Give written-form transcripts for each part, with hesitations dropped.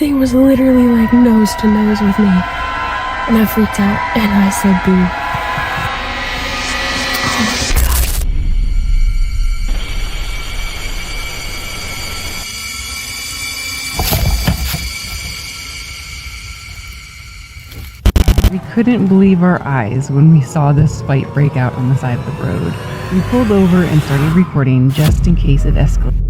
thing was literally like nose to nose with me. And I freaked out and I said boo. We couldn't believe our eyes when we saw this fight break out on the side of the road. We pulled over and started recording just in case it escalated.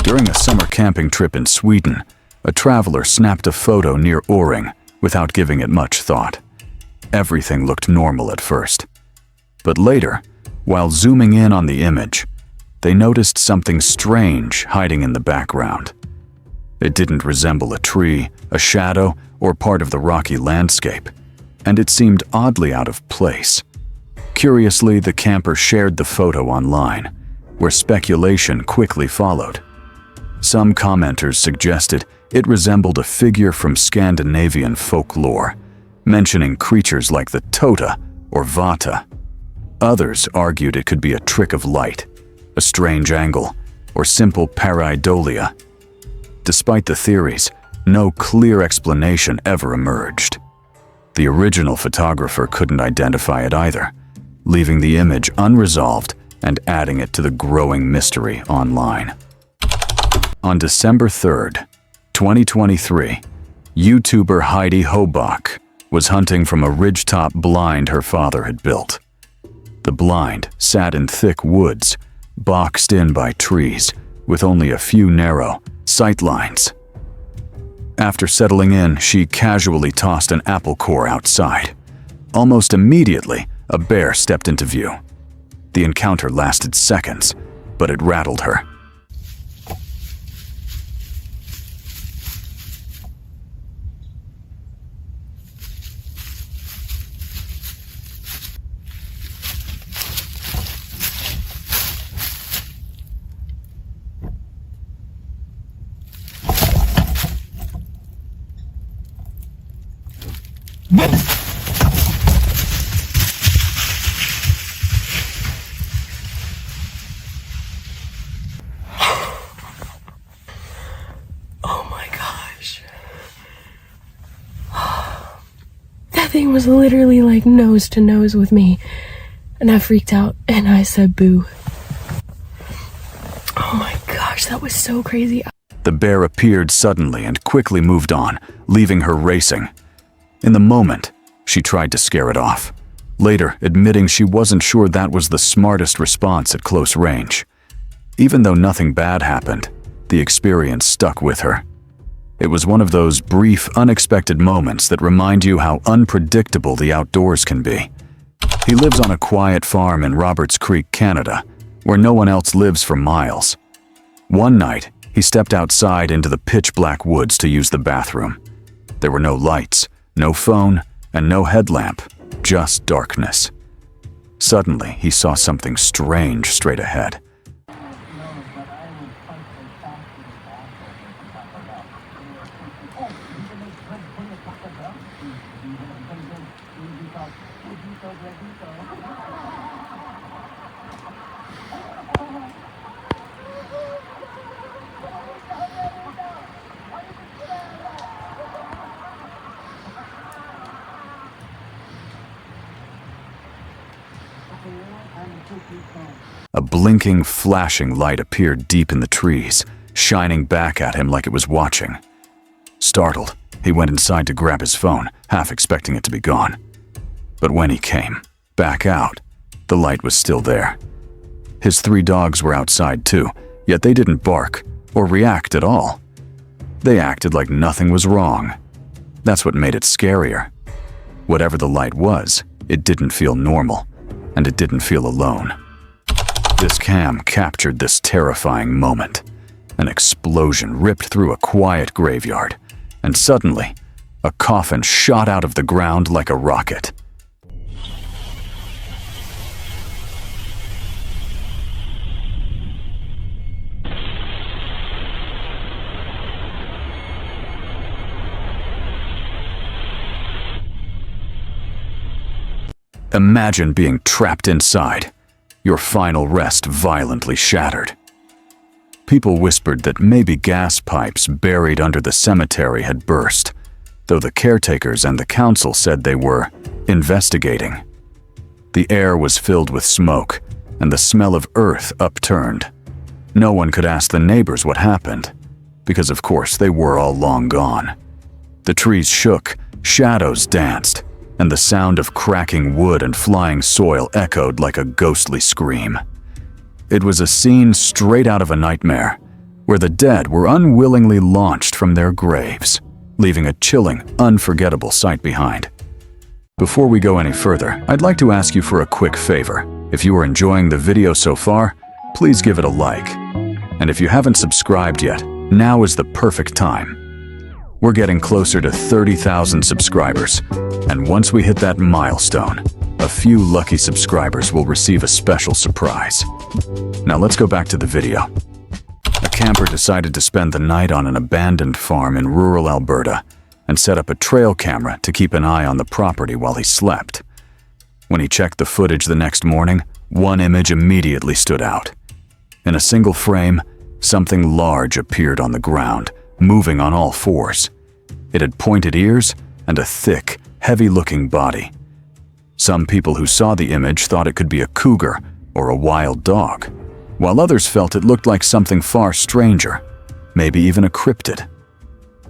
During a summer camping trip in Sweden, a traveler snapped a photo near Åring without giving it much thought. Everything looked normal at first. But later, while zooming in on the image, they noticed something strange hiding in the background. It didn't resemble a tree, a shadow, or part of the rocky landscape, and it seemed oddly out of place. Curiously, the camper shared the photo online, where speculation quickly followed. Some commenters suggested it resembled a figure from Scandinavian folklore, mentioning creatures like the Tota or Vata. Others argued it could be a trick of light, a strange angle, or simple pareidolia. Despite the theories, no clear explanation ever emerged. The original photographer couldn't identify it either, leaving the image unresolved and adding it to the growing mystery online. On December 3rd, 2023, YouTuber Heidi Hobach was hunting from a ridgetop blind her father had built. The blind sat in thick woods, boxed in by trees, with only a few narrow sight lines. After settling in, she casually tossed an apple core outside. Almost immediately, a bear stepped into view. The encounter lasted seconds, but it rattled her. Oh my gosh. That thing was literally like nose to nose with me. And I freaked out and I said boo. Oh my gosh, that was so crazy. The bear appeared suddenly and quickly moved on, leaving her racing. In the moment, she tried to scare it off, later admitting she wasn't sure that was the smartest response at close range. Even though nothing bad happened, the experience stuck with her. It was one of those brief, unexpected moments that remind you how unpredictable the outdoors can be. He lives on a quiet farm in Roberts Creek, Canada, where no one else lives for miles. One night, he stepped outside into the pitch-black woods to use the bathroom. There were no lights, no phone, and no headlamp, just darkness. Suddenly, he saw something strange straight ahead. A blinking, flashing light appeared deep in the trees, shining back at him like it was watching. Startled, he went inside to grab his phone, half expecting it to be gone. But when he came back out, the light was still there. His 3 dogs were outside too, yet they didn't bark or react at all. They acted like nothing was wrong. That's what made it scarier. Whatever the light was, it didn't feel normal, and it didn't feel alone. This cam captured this terrifying moment. An explosion ripped through a quiet graveyard, and suddenly, a coffin shot out of the ground like a rocket. Imagine being trapped inside, your final rest violently shattered. People whispered that maybe gas pipes buried under the cemetery had burst, though the caretakers and the council said they were investigating. The air was filled with smoke, and the smell of earth upturned. No one could ask the neighbors what happened, because of course they were all long gone. The trees shook, shadows danced, and the sound of cracking wood and flying soil echoed like a ghostly scream. It was a scene straight out of a nightmare, where the dead were unwillingly launched from their graves, leaving a chilling, unforgettable sight behind. Before we go any further, I'd like to ask you for a quick favor. If you are enjoying the video so far, please give it a like. And if you haven't subscribed yet, now is the perfect time. We're getting closer to 30,000 subscribers, and once we hit that milestone, a few lucky subscribers will receive a special surprise. Now let's go back to the video. A camper decided to spend the night on an abandoned farm in rural Alberta and set up a trail camera to keep an eye on the property while he slept. When he checked the footage the next morning, one image immediately stood out. In a single frame, something large appeared on the ground, moving on all fours. It had pointed ears and a thick, heavy-looking body. Some people who saw the image thought it could be a cougar or a wild dog, while others felt it looked like something far stranger, maybe even a cryptid.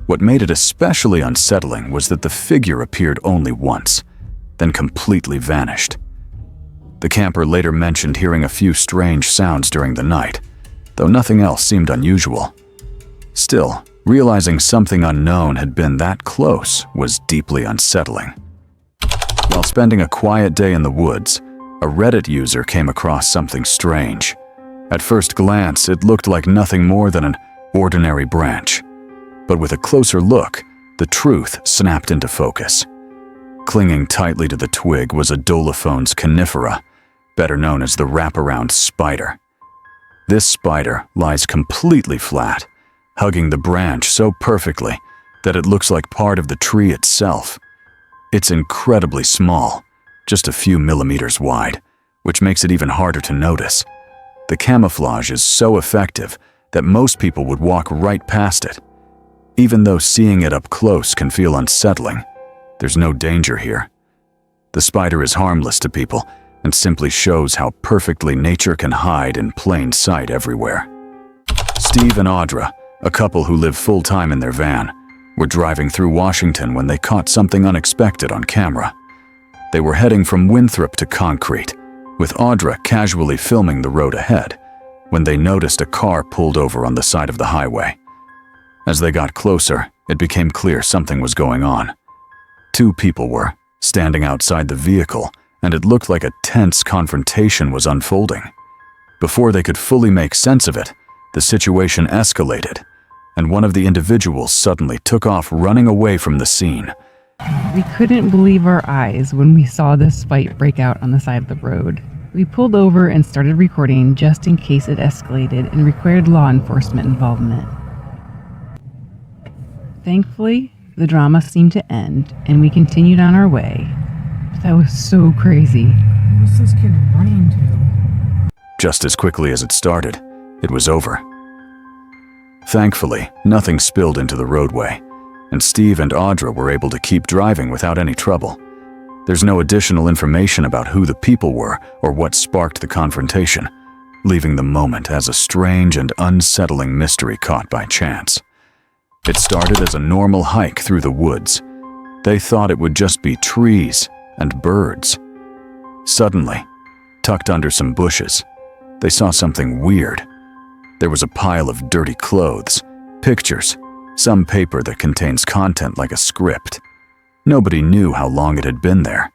What made it especially unsettling was that the figure appeared only once, then completely vanished. The camper later mentioned hearing a few strange sounds during the night, though nothing else seemed unusual. Still, realizing something unknown had been that close was deeply unsettling. While spending a quiet day in the woods, a Reddit user came across something strange. At first glance, it looked like nothing more than an ordinary branch. But with a closer look, the truth snapped into focus. Clinging tightly to the twig was a Dolophone's conifera, better known as the wraparound spider. This spider lies completely flat, hugging the branch so perfectly that it looks like part of the tree itself. It's incredibly small, just a few millimeters wide, which makes it even harder to notice. The camouflage is so effective that most people would walk right past it. Even though seeing it up close can feel unsettling, there's no danger here. The spider is harmless to people and simply shows how perfectly nature can hide in plain sight everywhere. Steve and Audra, a couple who live full-time in their van, were driving through Washington when they caught something unexpected on camera. They were heading from Winthrop to Concrete, with Audra casually filming the road ahead, when they noticed a car pulled over on the side of the highway. As they got closer, it became clear something was going on. Two people were standing outside the vehicle, and it looked like a tense confrontation was unfolding. Before they could fully make sense of it, the situation escalated, and one of the individuals suddenly took off running away from the scene. We couldn't believe our eyes when we saw this fight break out on the side of the road. We pulled over and started recording just in case it escalated and required law enforcement involvement. Thankfully, the drama seemed to end, and we continued on our way. That was so crazy. What was this kid running to? Just as quickly as it started, it was over. Thankfully, nothing spilled into the roadway, and Steve and Audra were able to keep driving without any trouble. There's no additional information about who the people were or what sparked the confrontation, leaving the moment as a strange and unsettling mystery caught by chance. It started as a normal hike through the woods. They thought it would just be trees and birds. Suddenly, tucked under some bushes, they saw something weird. There was a pile of dirty clothes, pictures, some paper that contains content like a script. Nobody knew how long it had been there.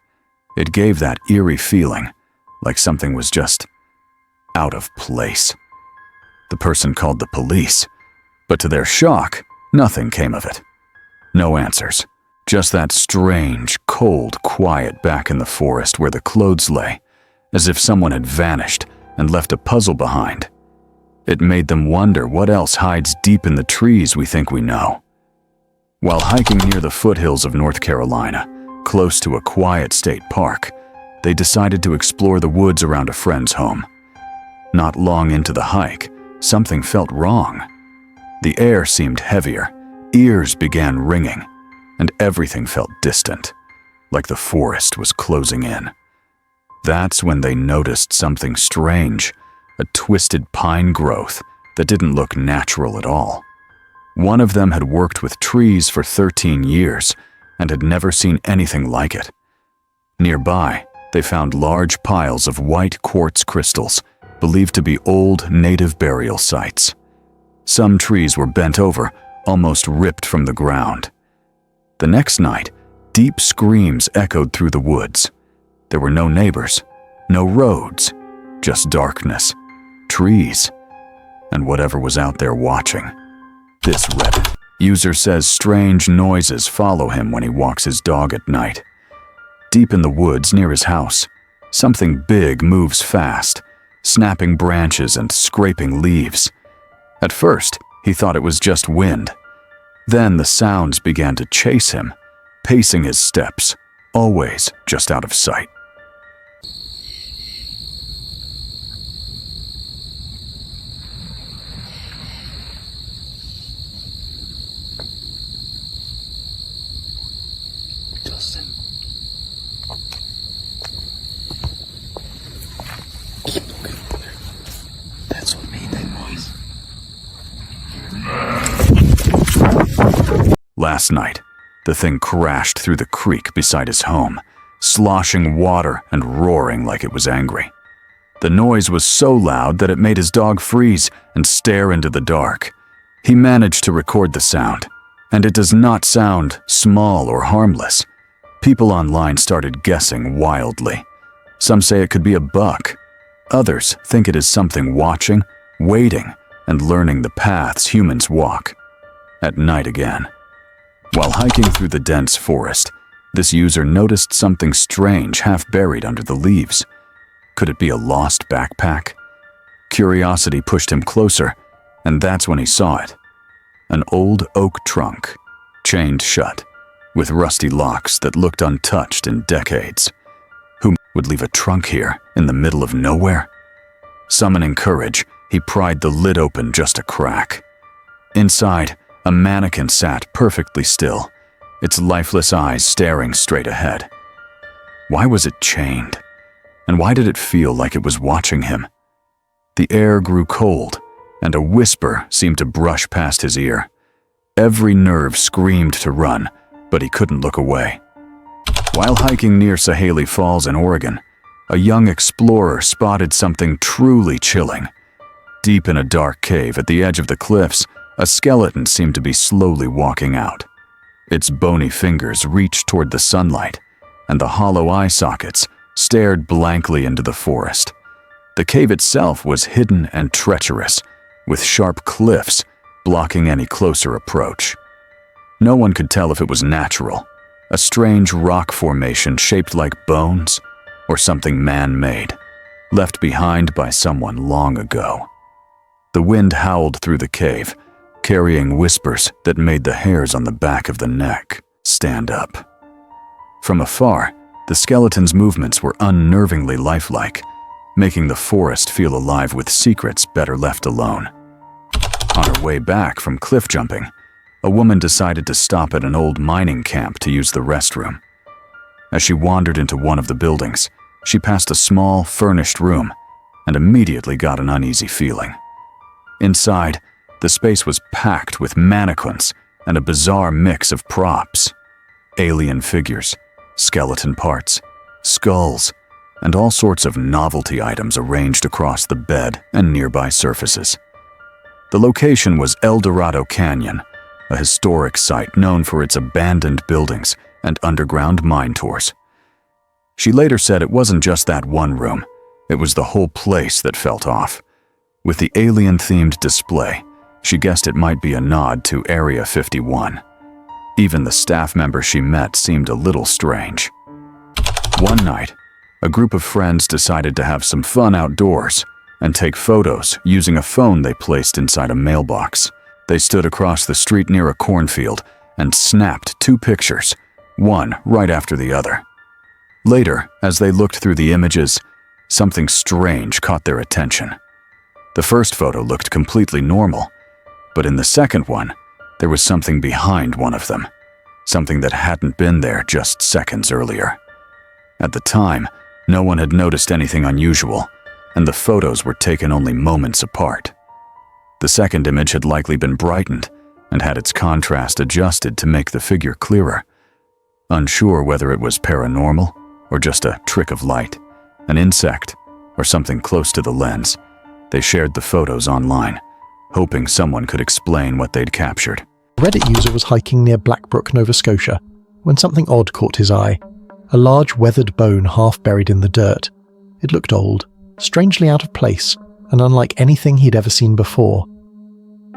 It gave that eerie feeling, like something was just out of place. The person called the police, but to their shock, nothing came of it. No answers. Just that strange, cold quiet back in the forest where the clothes lay, as if someone had vanished and left a puzzle behind. It made them wonder what else hides deep in the trees we think we know. While hiking near the foothills of North Carolina, close to a quiet state park, they decided to explore the woods around a friend's home. Not long into the hike, something felt wrong. The air seemed heavier, ears began ringing, and everything felt distant, like the forest was closing in. That's when they noticed something strange, a twisted pine growth that didn't look natural at all. One of them had worked with trees for 13 years and had never seen anything like it. Nearby, they found large piles of white quartz crystals, believed to be old native burial sites. Some trees were bent over, almost ripped from the ground. The next night, deep screams echoed through the woods. There were no neighbors, no roads, just darkness, trees, and whatever was out there watching. This Reddit user says strange noises follow him when he walks his dog at night. Deep in the woods near his house, something big moves fast, snapping branches and scraping leaves. At first, he thought it was just wind. Then the sounds began to chase him, pacing his steps, always just out of sight. Justin. Keep looking further. That's what made that noise. Last night, the thing crashed through the creek beside his home, sloshing water and roaring like it was angry. The noise was so loud that it made his dog freeze and stare into the dark. He managed to record the sound, and it does not sound small or harmless. People online started guessing wildly. Some say it could be a buck. Others think it is something watching, waiting, and learning the paths humans walk. At night again. While hiking through the dense forest, this user noticed something strange half buried under the leaves. Could it be a lost backpack? Curiosity pushed him closer, and that's when he saw it. An old oak trunk, chained shut, with rusty locks that looked untouched in decades. Who would leave a trunk here in the middle of nowhere? Summoning courage, he pried the lid open just a crack. Inside, a mannequin sat perfectly still, its lifeless eyes staring straight ahead. Why was it chained? And why did it feel like it was watching him? The air grew cold, and a whisper seemed to brush past his ear. Every nerve screamed to run, but he couldn't look away. While hiking near Sahaley Falls in Oregon, a young explorer spotted something truly chilling. Deep in a dark cave at the edge of the cliffs, a skeleton seemed to be slowly walking out. Its bony fingers reached toward the sunlight, and the hollow eye sockets stared blankly into the forest. The cave itself was hidden and treacherous, with sharp cliffs blocking any closer approach. No one could tell if it was natural, a strange rock formation shaped like bones, or something man-made, left behind by someone long ago. The wind howled through the cave, carrying whispers that made the hairs on the back of the neck stand up. From afar, the skeleton's movements were unnervingly lifelike, making the forest feel alive with secrets better left alone. On her way back from cliff jumping, a woman decided to stop at an old mining camp to use the restroom. As she wandered into one of the buildings, she passed a small, furnished room and immediately got an uneasy feeling. Inside, the space was packed with mannequins and a bizarre mix of props. Alien figures, skeleton parts, skulls, and all sorts of novelty items arranged across the bed and nearby surfaces. The location was El Dorado Canyon, a historic site known for its abandoned buildings and underground mine tours. She later said it wasn't just that one room, it was the whole place that felt off. With the alien-themed display, she guessed it might be a nod to Area 51. Even the staff member she met seemed a little strange. One night, a group of friends decided to have some fun outdoors and take photos using a phone they placed inside a mailbox. They stood across the street near a cornfield and snapped 2 pictures, one right after the other. Later, as they looked through the images, something strange caught their attention. The first photo looked completely normal, but in the second one, there was something behind one of them, something that hadn't been there just seconds earlier. At the time, no one had noticed anything unusual, and the photos were taken only moments apart. The second image had likely been brightened and had its contrast adjusted to make the figure clearer. Unsure whether it was paranormal or just a trick of light, an insect, or something close to the lens, they shared the photos online, hoping someone could explain what they'd captured. A Reddit user was hiking near Blackbrook, Nova Scotia, when something odd caught his eye. A large weathered bone half buried in the dirt. It looked old, strangely out of place, and unlike anything he'd ever seen before.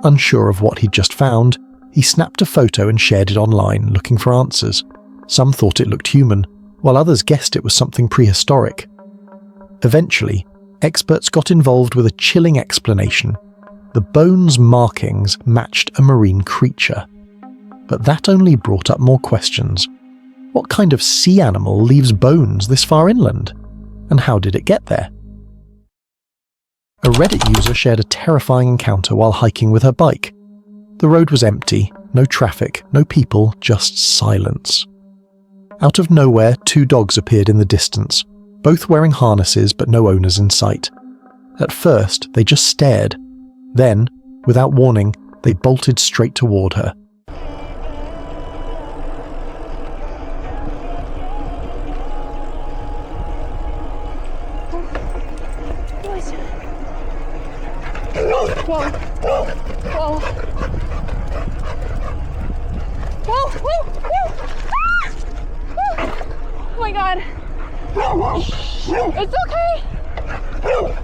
Unsure of what he'd just found, he snapped a photo and shared it online, looking for answers. Some thought it looked human, while others guessed it was something prehistoric. Eventually, experts got involved with a chilling explanation. The bone's markings matched a marine creature. But that only brought up more questions. What kind of sea animal leaves bones this far inland? And how did it get there? A Reddit user shared a terrifying encounter while hiking with her bike. The road was empty, no traffic, no people, just silence. Out of nowhere, 2 dogs appeared in the distance, both wearing harnesses but no owners in sight. At first, they just stared. Then, without warning, they bolted straight toward her. Whoa. Whoa. Whoa, whoa, whoa. Ah! Oh my god. It's okay.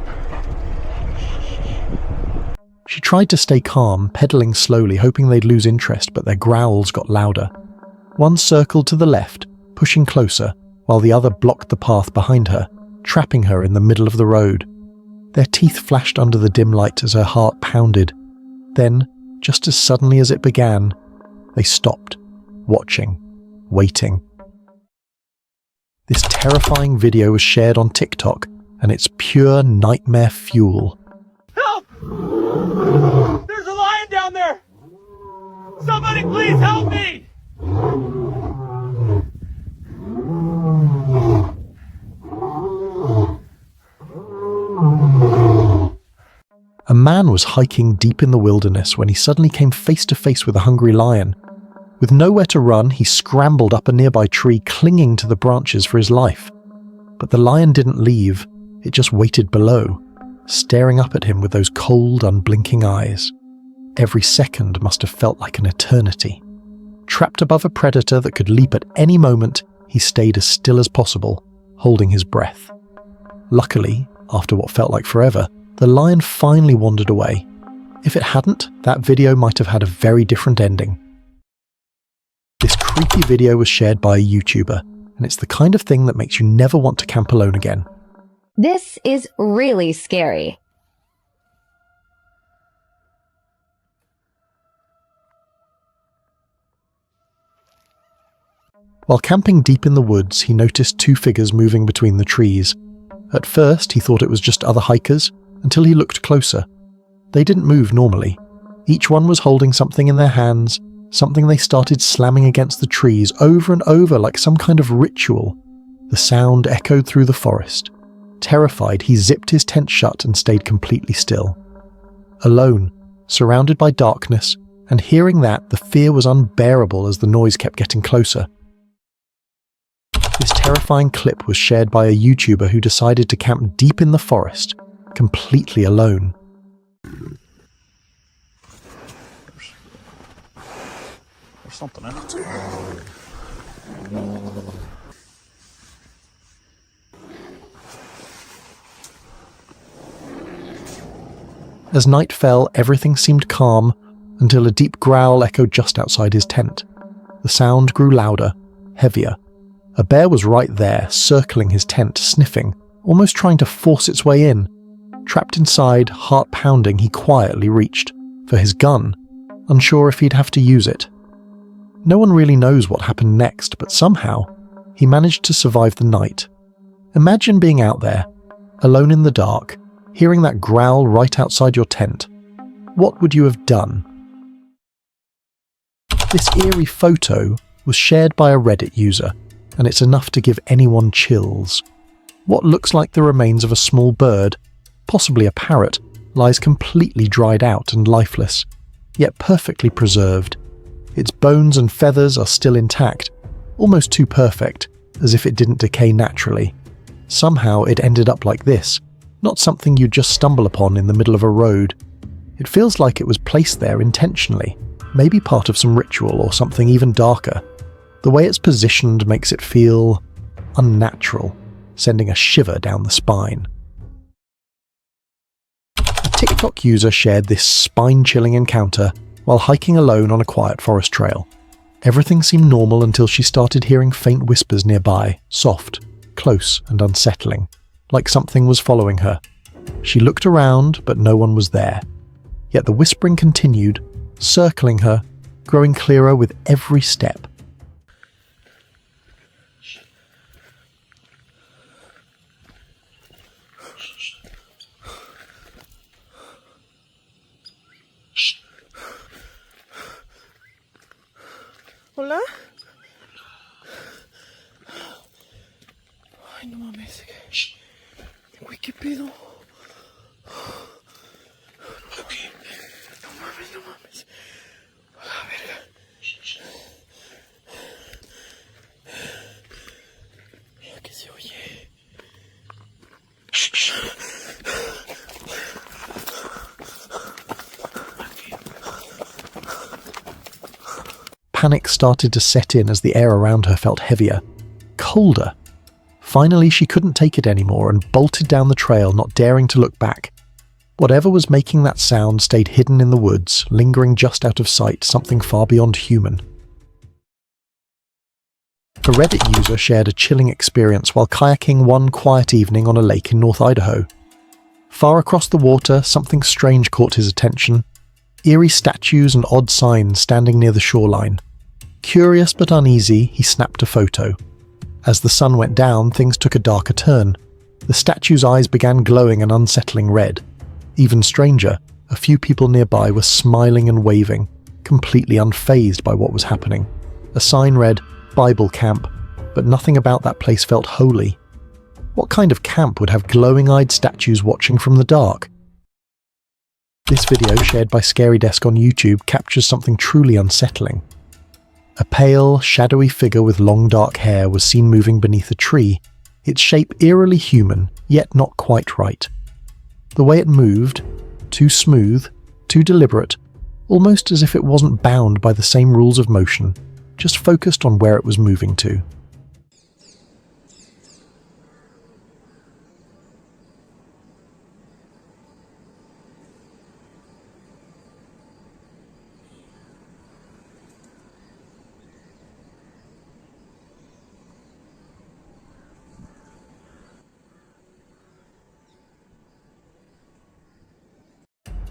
She tried to stay calm, pedaling slowly, hoping they'd lose interest, but their growls got louder. One circled to the left, pushing closer, while the other blocked the path behind her, trapping her in the middle of the road. Their teeth flashed under the dim light as her heart pounded. Then, just as suddenly as it began, they stopped, watching, waiting. This terrifying video was shared on TikTok, and it's pure nightmare fuel. Help! There's a lion down there! Somebody please help me! A man was hiking deep in the wilderness when he suddenly came face to face with a hungry lion. With nowhere to run, he scrambled up a nearby tree, clinging to the branches for his life. But the lion didn't leave, it just waited below, staring up at him with those cold, unblinking eyes. Every second must have felt like an eternity. Trapped above a predator that could leap at any moment, he stayed as still as possible, holding his breath. Luckily, after what felt like forever, the lion finally wandered away. If it hadn't, that video might have had a very different ending. This creepy video was shared by a YouTuber, and it's the kind of thing that makes you never want to camp alone again. This is really scary. While camping deep in the woods, he noticed 2 figures moving between the trees. At first, he thought it was just other hikers, until he looked closer. They didn't move normally. Each one was holding something in their hands, something they started slamming against the trees over and over like some kind of ritual. The sound echoed through the forest. Terrified, he zipped his tent shut and stayed completely still. Alone, surrounded by darkness, and hearing that, the fear was unbearable as the noise kept getting closer. This terrifying clip was shared by a YouTuber who decided to camp deep in the forest, completely alone. There's something else. As night fell, everything seemed calm until a deep growl echoed just outside his tent. The sound grew louder, heavier. A bear was right there, circling his tent, sniffing, almost trying to force its way in. Trapped inside, heart pounding, he quietly reached for his gun, unsure if he'd have to use it. No one really knows what happened next, but somehow, he managed to survive the night. Imagine being out there, alone in the dark, hearing that growl right outside your tent, what would you have done? This eerie photo was shared by a Reddit user, and it's enough to give anyone chills. What looks like the remains of a small bird, possibly a parrot, lies completely dried out and lifeless, yet perfectly preserved. Its bones and feathers are still intact, almost too perfect, as if it didn't decay naturally. Somehow it ended up like this, not something you'd just stumble upon in the middle of a road. It feels like it was placed there intentionally, maybe part of some ritual or something even darker. The way it's positioned makes it feel unnatural, sending a shiver down the spine. A TikTok user shared this spine-chilling encounter while hiking alone on a quiet forest trail. Everything seemed normal until she started hearing faint whispers nearby, soft, close and unsettling, like something was following her. She looked around, but no one was there. Yet the whispering continued, circling her, growing clearer with every step. ¿Hola? Ay, no mames. Güey, ¿qué pedo? Okay. No mames, no mames. A verga. ¿Qué se oye? Panic started to set in as the air around her felt heavier, colder. Finally, she couldn't take it anymore and bolted down the trail, not daring to look back. Whatever was making that sound stayed hidden in the woods, lingering just out of sight, something far beyond human. A Reddit user shared a chilling experience while kayaking one quiet evening on a lake in North Idaho. Far across the water, something strange caught his attention. Eerie statues and odd signs standing near the shoreline. Curious but uneasy, he snapped a photo. As the sun went down, things took a darker turn. The statue's eyes began glowing an unsettling red. Even stranger, a few people nearby were smiling and waving, completely unfazed by what was happening. A sign read, "Bible Camp," but nothing about that place felt holy. What kind of camp would have glowing-eyed statues watching from the dark? This video, shared by SCARIEST on YouTube, captures something truly unsettling. A pale, shadowy figure with long dark hair was seen moving beneath a tree, its shape eerily human, yet not quite right. The way it moved, too smooth, too deliberate, almost as if it wasn't bound by the same rules of motion, just focused on where it was moving to.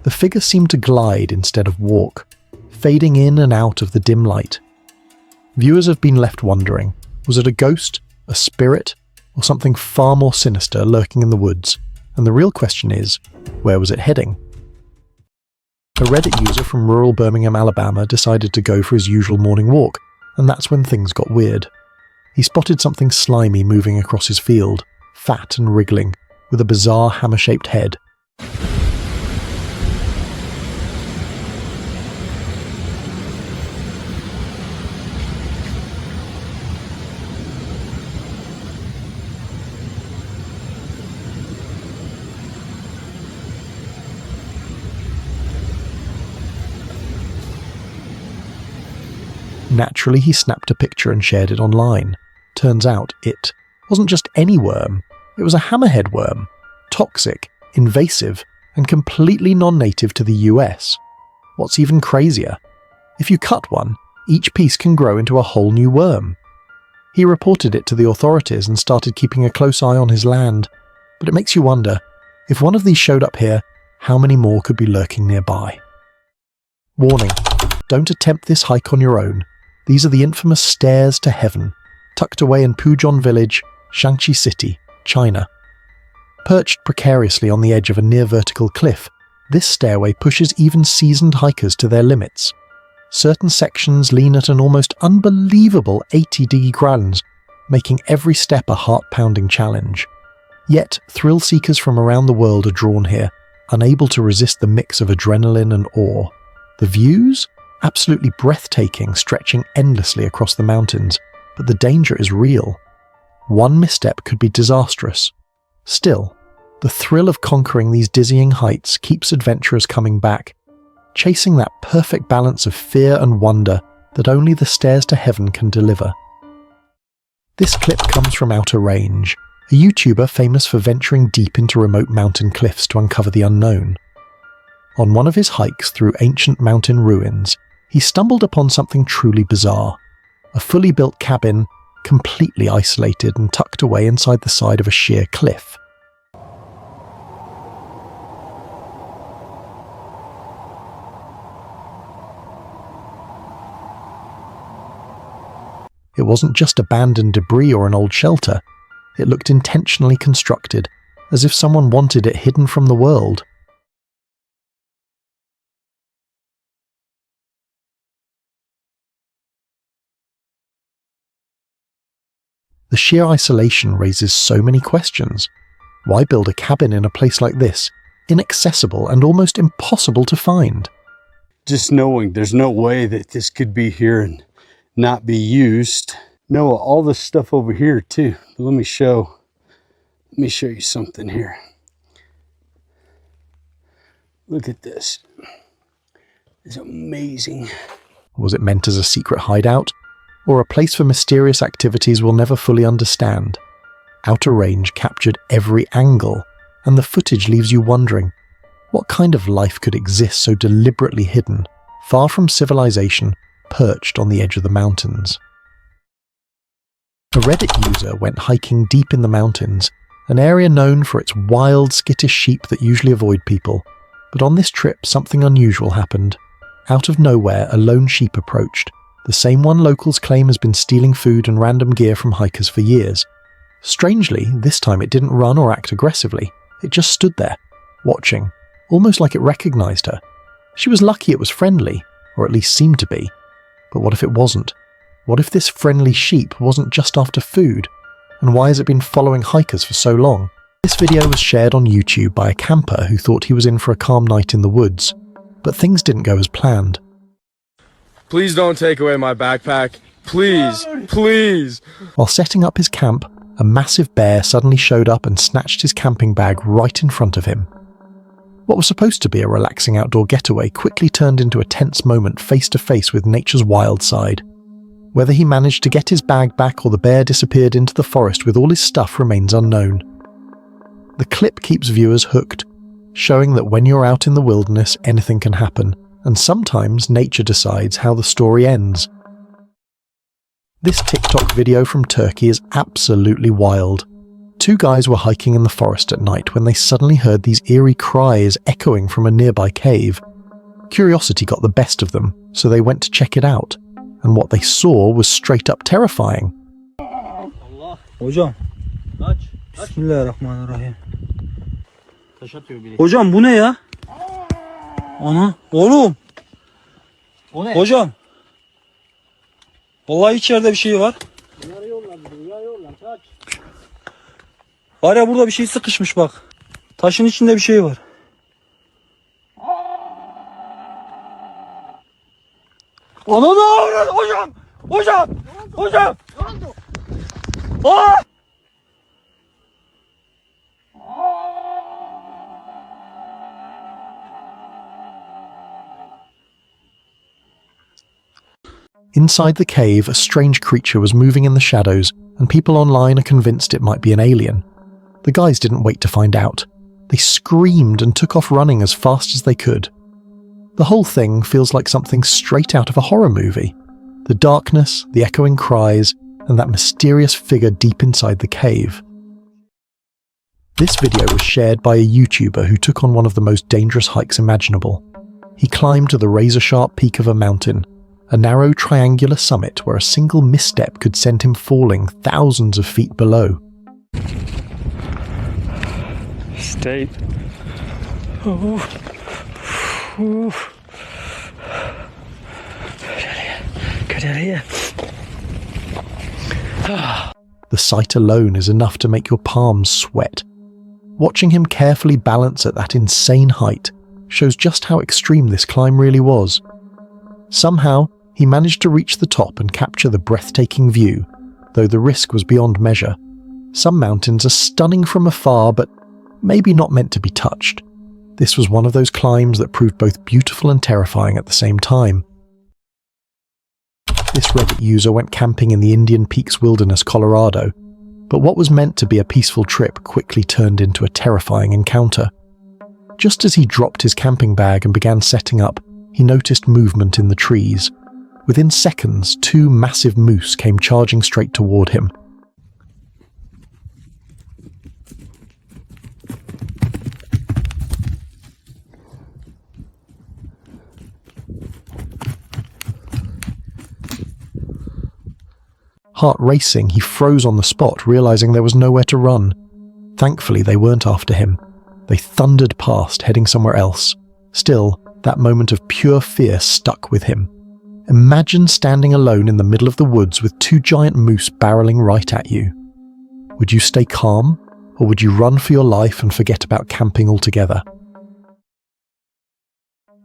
The figure seemed to glide instead of walk, fading in and out of the dim light. Viewers have been left wondering, was it a ghost, a spirit, or something far more sinister lurking in the woods? And the real question is, where was it heading? A Reddit user from rural Birmingham, Alabama decided to go for his usual morning walk, and that's when things got weird. He spotted something slimy moving across his field, fat and wriggling, with a bizarre hammer-shaped head. Naturally, he snapped a picture and shared it online. Turns out it wasn't just any worm, it was a hammerhead worm. Toxic, invasive, and completely non-native to the US. What's even crazier? If you cut one, each piece can grow into a whole new worm. He reported it to the authorities and started keeping a close eye on his land. But it makes you wonder, if one of these showed up here, how many more could be lurking nearby? Warning, don't attempt this hike on your own. These are the infamous stairs to heaven, tucked away in Pujon Village, Shaanxi City, China. Perched precariously on the edge of a near-vertical cliff, this stairway pushes even seasoned hikers to their limits. Certain sections lean at an almost unbelievable 80 degrees, making every step a heart-pounding challenge. Yet, thrill seekers from around the world are drawn here, unable to resist the mix of adrenaline and awe. The views? Absolutely breathtaking, stretching endlessly across the mountains, but the danger is real. One misstep could be disastrous. Still, the thrill of conquering these dizzying heights keeps adventurers coming back, chasing that perfect balance of fear and wonder that only the stairs to heaven can deliver. This clip comes from Outer Range, a YouTuber famous for venturing deep into remote mountain cliffs to uncover the unknown. On one of his hikes through ancient mountain ruins, he stumbled upon something truly bizarre. A fully built cabin, completely isolated and tucked away inside the side of a sheer cliff. It wasn't just abandoned debris or an old shelter. It looked intentionally constructed, as if someone wanted it hidden from the world. The sheer isolation raises so many questions. Why build a cabin in a place like this, inaccessible and almost impossible to find? Just knowing there's no way that this could be here and not be used. No, all this stuff over here too. Let me show you something here. Look at this. It's amazing. Was it meant as a secret hideout? Or a place for mysterious activities we'll never fully understand? Outer Range captured every angle, and the footage leaves you wondering, what kind of life could exist so deliberately hidden, far from civilization, perched on the edge of the mountains? A Reddit user went hiking deep in the mountains, an area known for its wild, skittish sheep that usually avoid people. But on this trip, something unusual happened. Out of nowhere, a lone sheep approached, the same one locals claim has been stealing food and random gear from hikers for years. Strangely, this time it didn't run or act aggressively. It just stood there, watching, almost like it recognized her. She was lucky it was friendly, or at least seemed to be. But what if it wasn't? What if this friendly sheep wasn't just after food? And why has it been following hikers for so long? This video was shared on YouTube by a camper who thought he was in for a calm night in the woods. But things didn't go as planned. Please don't take away my backpack. Please, please. While setting up his camp, a massive bear suddenly showed up and snatched his camping bag right in front of him. What was supposed to be a relaxing outdoor getaway quickly turned into a tense moment face to face with nature's wild side. Whether he managed to get his bag back or the bear disappeared into the forest with all his stuff remains unknown. The clip keeps viewers hooked, showing that when you're out in the wilderness, anything can happen, and sometimes nature decides how the story ends. This TikTok video from Turkey is absolutely wild. Two guys were hiking in the forest at night when they suddenly heard these eerie cries echoing from a nearby cave. Curiosity got the best of them, so they went to check it out, and what they saw was straight up terrifying. Hocam. Bismillahirrahmanirrahim. Hocam bu ne ya? Ana oğlum. O ne? Hocam. Vallahi içeride bir şey var. Var ya burada bir şey sıkışmış bak. Taşın içinde bir şey var. Ana ne avradı hocam? Hocam! Hocam! Aa! Inside the cave, a strange creature was moving in the shadows, and people online are convinced it might be an alien. The guys didn't wait to find out. They screamed and took off running as fast as they could. The whole thing feels like something straight out of a horror movie. The darkness, the echoing cries, and that mysterious figure deep inside the cave. This video was shared by a YouTuber who took on one of the most dangerous hikes imaginable. He climbed to the razor-sharp peak of a mountain, a narrow triangular summit where a single misstep could send him falling thousands of feet below. Steep. Oh. Ooh. Get out of here. The sight alone is enough to make your palms sweat. Watching him carefully balance at that insane height shows just how extreme this climb really was. Somehow, he managed to reach the top and capture the breathtaking view, though the risk was beyond measure. Some mountains are stunning from afar, but maybe not meant to be touched. This was one of those climbs that proved both beautiful and terrifying at the same time. This Reddit user went camping in the Indian Peaks Wilderness, Colorado, but what was meant to be a peaceful trip quickly turned into a terrifying encounter. Just as he dropped his camping bag and began setting up, he noticed movement in the trees. Within seconds, 2 massive moose came charging straight toward him. Heart racing, he froze on the spot, realizing there was nowhere to run. Thankfully, they weren't after him. They thundered past, heading somewhere else. Still, that moment of pure fear stuck with him. Imagine standing alone in the middle of the woods with 2 giant moose barreling right at you. Would you stay calm, or would you run for your life and forget about camping altogether?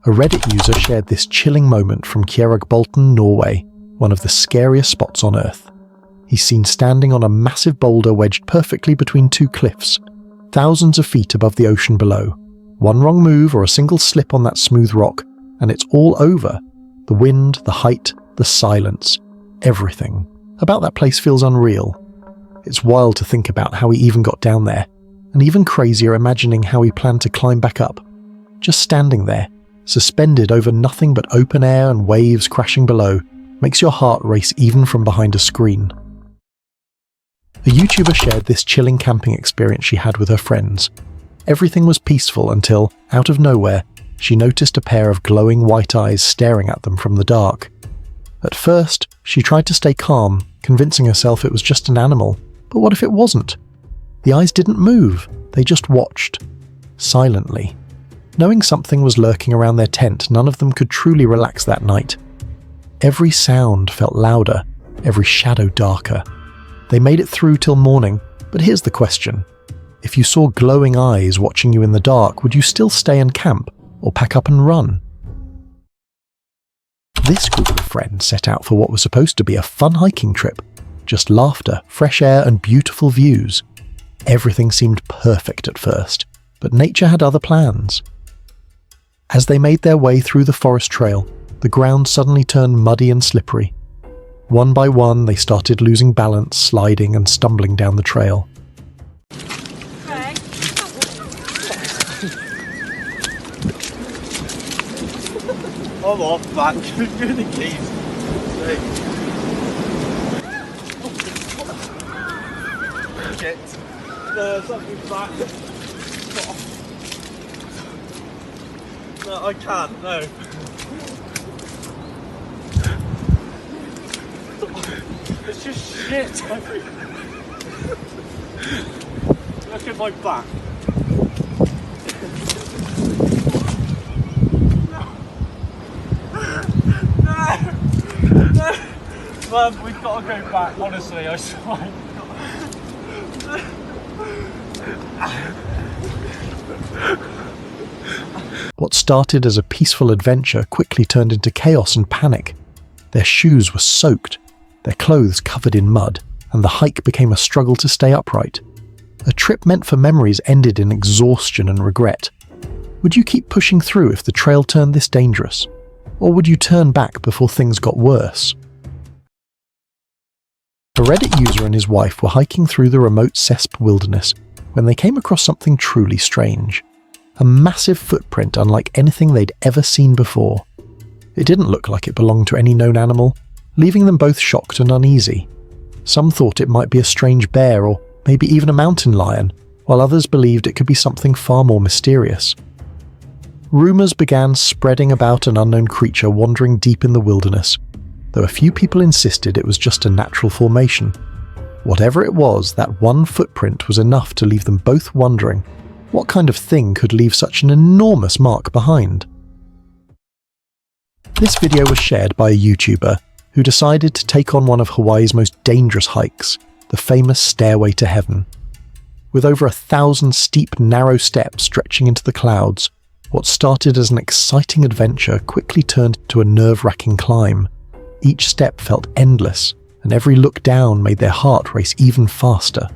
A Reddit user shared this chilling moment from Kjeragbolten, Norway, one of the scariest spots on Earth. He's seen standing on a massive boulder wedged perfectly between 2 cliffs, thousands of feet above the ocean below. One wrong move or a single slip on that smooth rock, and it's all over. The wind, the height, the silence, everything about that place feels unreal. It's wild to think about how he even got down there, and even crazier imagining how he planned to climb back up. Just standing there, suspended over nothing but open air and waves crashing below, makes your heart race even from behind a screen. A YouTuber shared this chilling camping experience she had with her friends. Everything was peaceful until, out of nowhere, she noticed a pair of glowing white eyes staring at them from the dark. At first, she tried to stay calm, convincing herself it was just an animal. But what if it wasn't? The eyes didn't move, they just watched. Silently. Knowing something was lurking around their tent, none of them could truly relax that night. Every sound felt louder, every shadow darker. They made it through till morning, but here's the question. If you saw glowing eyes watching you in the dark, would you still stay and camp, or pack up and run? This group of friends set out for what was supposed to be a fun hiking trip. Just laughter, fresh air, and beautiful views. Everything seemed perfect at first, but nature had other plans. As they made their way through the forest trail, the ground suddenly turned muddy and slippery. One by one, they started losing balance, sliding and stumbling down the trail. I'm off, man. Give me the keys. Shit. There's something back. No, I can't, no. It's just shit everywhere. Look at my back. No. Man, we've got to go back, honestly, I swear. What started as a peaceful adventure quickly turned into chaos and panic. Their shoes were soaked, their clothes covered in mud, and the hike became a struggle to stay upright. A trip meant for memories ended in exhaustion and regret. Would you keep pushing through if the trail turned this dangerous? Or would you turn back before things got worse? A Reddit user and his wife were hiking through the remote Cesp wilderness when they came across something truly strange. A massive footprint unlike anything they'd ever seen before. It didn't look like it belonged to any known animal, leaving them both shocked and uneasy. Some thought it might be a strange bear or maybe even a mountain lion, while others believed it could be something far more mysterious. Rumours began spreading about an unknown creature wandering deep in the wilderness, though a few people insisted it was just a natural formation. Whatever it was, that one footprint was enough to leave them both wondering, What kind of thing could leave such an enormous mark behind? This video was shared by a YouTuber who decided to take on one of Hawaii's most dangerous hikes, the famous Stairway to Heaven. With over 1,000 steep, narrow steps stretching into the clouds, what started as an exciting adventure quickly turned into a nerve-wracking climb. Each step felt endless, and every look down made their heart race even faster.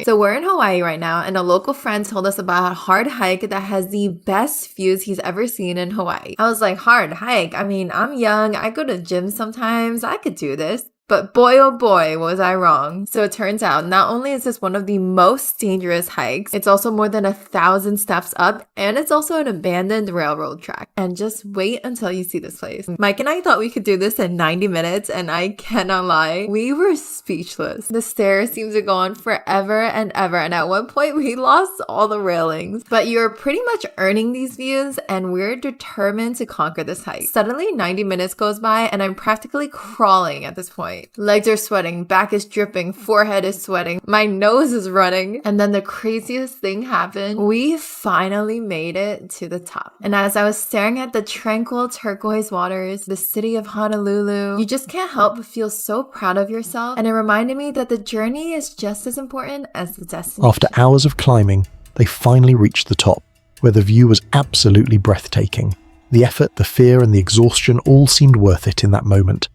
So we're in Hawaii right now, and a local friend told us about a hard hike that has the best views he's ever seen in Hawaii. I was like, hard hike? I mean, I'm young, I go to gym sometimes, I could do this. But boy, oh boy, was I wrong. So it turns out, not only is this one of the most dangerous hikes, it's also more than 1,000 steps up, and it's also an abandoned railroad track. And just wait until you see this place. Mike and I thought we could do this in 90 minutes, and I cannot lie, we were speechless. The stairs seemed to go on forever and ever, and at one point we lost all the railings. But you're pretty much earning these views, and we're determined to conquer this hike. Suddenly, 90 minutes goes by, and I'm practically crawling at this point. Legs are sweating, back is dripping, forehead is sweating, my nose is running. And then the craziest thing happened. We finally made it to the top. And as I was staring at the tranquil turquoise waters, the city of Honolulu, you just can't help but feel so proud of yourself. And it reminded me that the journey is just as important as the destination. After hours of climbing, they finally reached the top, where the view was absolutely breathtaking. The effort, the fear, and the exhaustion all seemed worth it in that moment.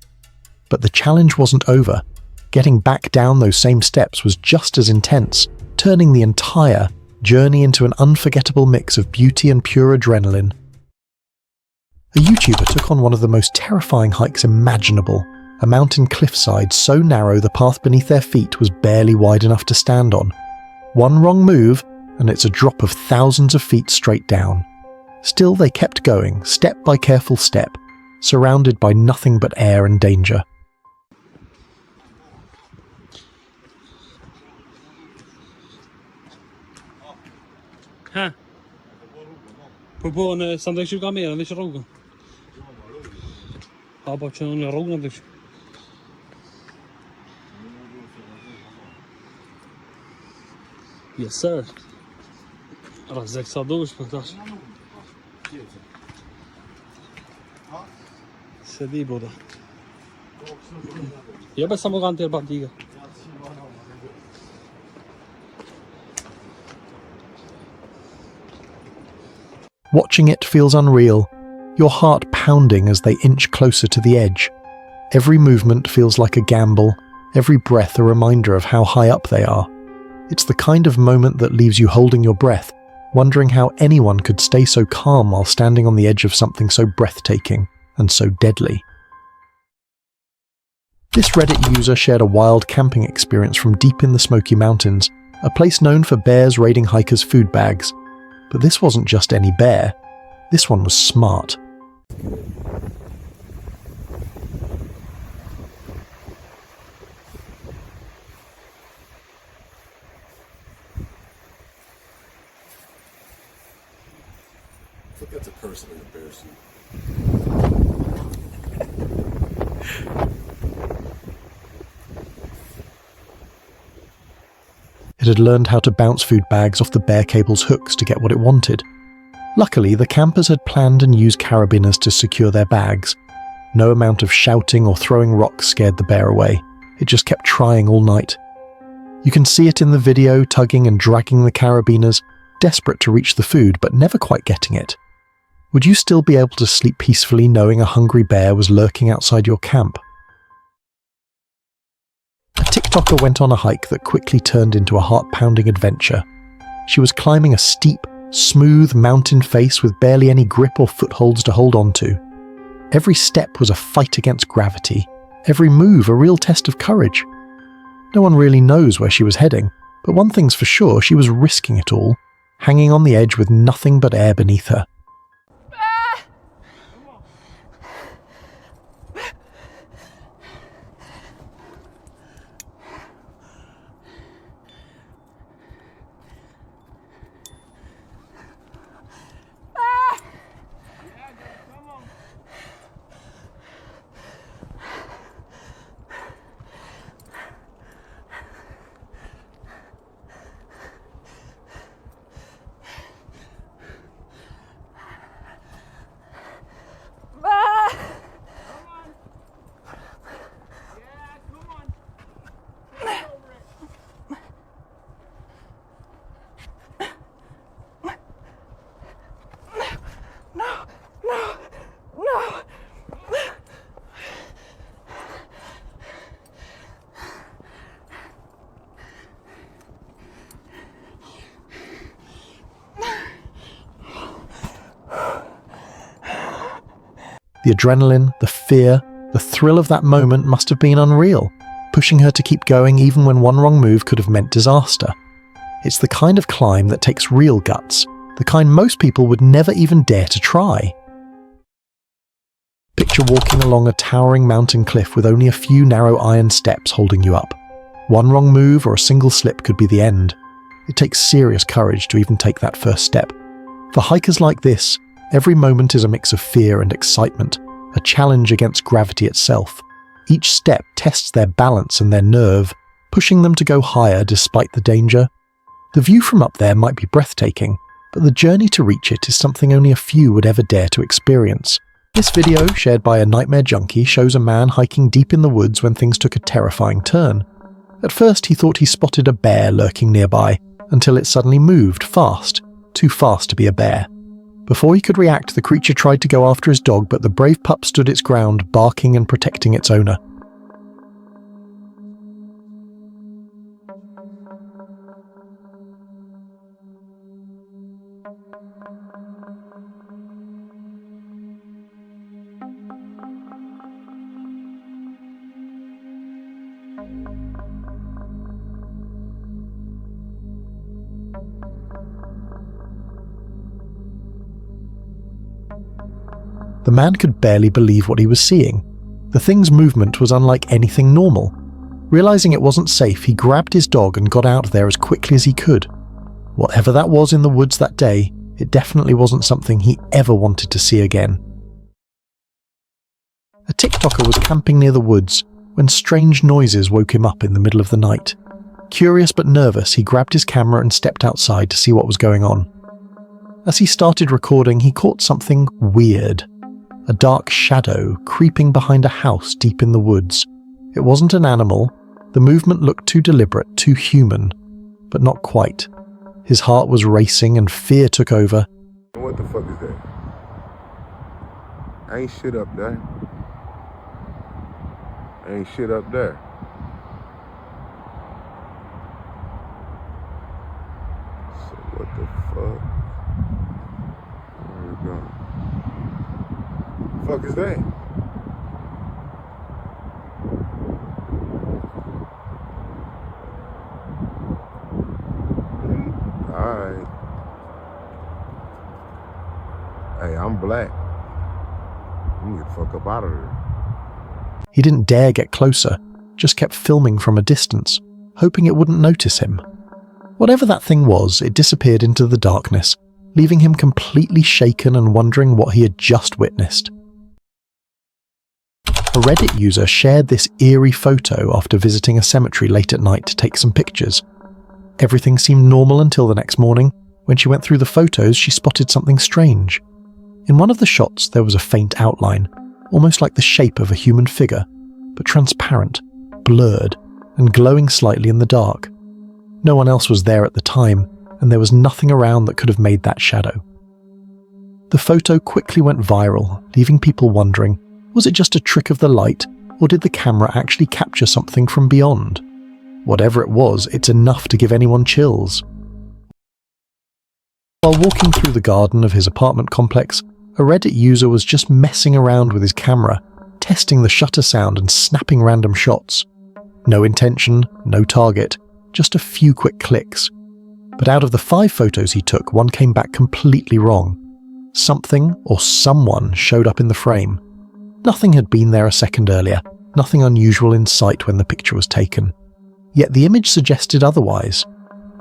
But the challenge wasn't over. Getting back down those same steps was just as intense, turning the entire journey into an unforgettable mix of beauty and pure adrenaline. A YouTuber took on one of the most terrifying hikes imaginable, a mountain cliffside so narrow the path beneath their feet was barely wide enough to stand on. One wrong move, and it's a drop of thousands of feet straight down. Still, they kept going, step by careful step, surrounded by nothing but air and danger. Hæ? På en sandwich mer än vi kör rogen. Ja, bara kör en rogen. Yes, sir. Razek sadouş pataş. Sedi burada. Ja, bez samoganty bardziej. Watching it feels unreal, your heart pounding as they inch closer to the edge. Every movement feels like a gamble, every breath a reminder of how high up they are. It's the kind of moment that leaves you holding your breath, wondering how anyone could stay so calm while standing on the edge of something so breathtaking and so deadly. This Reddit user shared a wild camping experience from deep in the Smoky Mountains, a place known for bears raiding hikers' food bags. But this wasn't just any bear, this one was smart. I think that's a person in a bear suit. It had learned how to bounce food bags off the bear cable's hooks to get what it wanted. Luckily, the campers had planned and used carabiners to secure their bags. No amount of shouting or throwing rocks scared the bear away. It just kept trying all night. You can see it in the video, tugging and dragging the carabiners, desperate to reach the food but never quite getting it. Would you still be able to sleep peacefully knowing a hungry bear was lurking outside your camp? A TikToker went on a hike that quickly turned into a heart-pounding adventure. She was climbing a steep, smooth mountain face with barely any grip or footholds to hold onto. Every step was a fight against gravity, every move a real test of courage. No one really knows where she was heading, but one thing's for sure, she was risking it all, hanging on the edge with nothing but air beneath her. The adrenaline, the fear, the thrill of that moment must have been unreal, pushing her to keep going even when one wrong move could have meant disaster. It's the kind of climb that takes real guts, the kind most people would never even dare to try. Picture walking along a towering mountain cliff with only a few narrow iron steps holding you up. One wrong move or a single slip could be the end. It takes serious courage to even take that first step. For hikers like this, every moment is a mix of fear and excitement, a challenge against gravity itself. Each step tests their balance and their nerve, pushing them to go higher despite the danger. The view from up there might be breathtaking, but the journey to reach it is something only a few would ever dare to experience. This video, shared by a nightmare junkie, shows a man hiking deep in the woods when things took a terrifying turn. At first he thought he spotted a bear lurking nearby, until it suddenly moved fast, too fast to be a bear. Before he could react, the creature tried to go after his dog, but the brave pup stood its ground, barking and protecting its owner. The man could barely believe what he was seeing. The thing's movement was unlike anything normal. Realizing it wasn't safe, he grabbed his dog and got out there as quickly as he could. Whatever that was in the woods that day, it definitely wasn't something he ever wanted to see again. A TikToker was camping near the woods when strange noises woke him up in the middle of the night. Curious but nervous, he grabbed his camera and stepped outside to see what was going on. As he started recording, he caught something weird. A dark shadow creeping behind a house deep in the woods. It wasn't an animal. The movement looked too deliberate, too human, but not quite. His heart was racing and fear took over. What the fuck is that? Ain't shit up there. Ain't shit up there. So what the fuck? Where we going? Fuck is that? Alright. Hey, I'm black. You get the fuck up out of there. He didn't dare get closer, just kept filming from a distance, hoping it wouldn't notice him. Whatever that thing was, it disappeared into the darkness, leaving him completely shaken and wondering what he had just witnessed. A Reddit user shared this eerie photo after visiting a cemetery late at night to take some pictures. Everything seemed normal until the next morning. When she went through the photos, she spotted something strange. In one of the shots, there was a faint outline, almost like the shape of a human figure, but transparent, blurred, and glowing slightly in the dark. No one else was there at the time, and there was nothing around that could have made that shadow. The photo quickly went viral, leaving people wondering, was it just a trick of the light, or did the camera actually capture something from beyond? Whatever it was, it's enough to give anyone chills. While walking through the garden of his apartment complex, a Reddit user was just messing around with his camera, testing the shutter sound and snapping random shots. No intention, no target, just a few quick clicks. But out of the 5 photos he took, one came back completely wrong. Something or someone showed up in the frame. Nothing had been there a second earlier, nothing unusual in sight when the picture was taken. Yet the image suggested otherwise.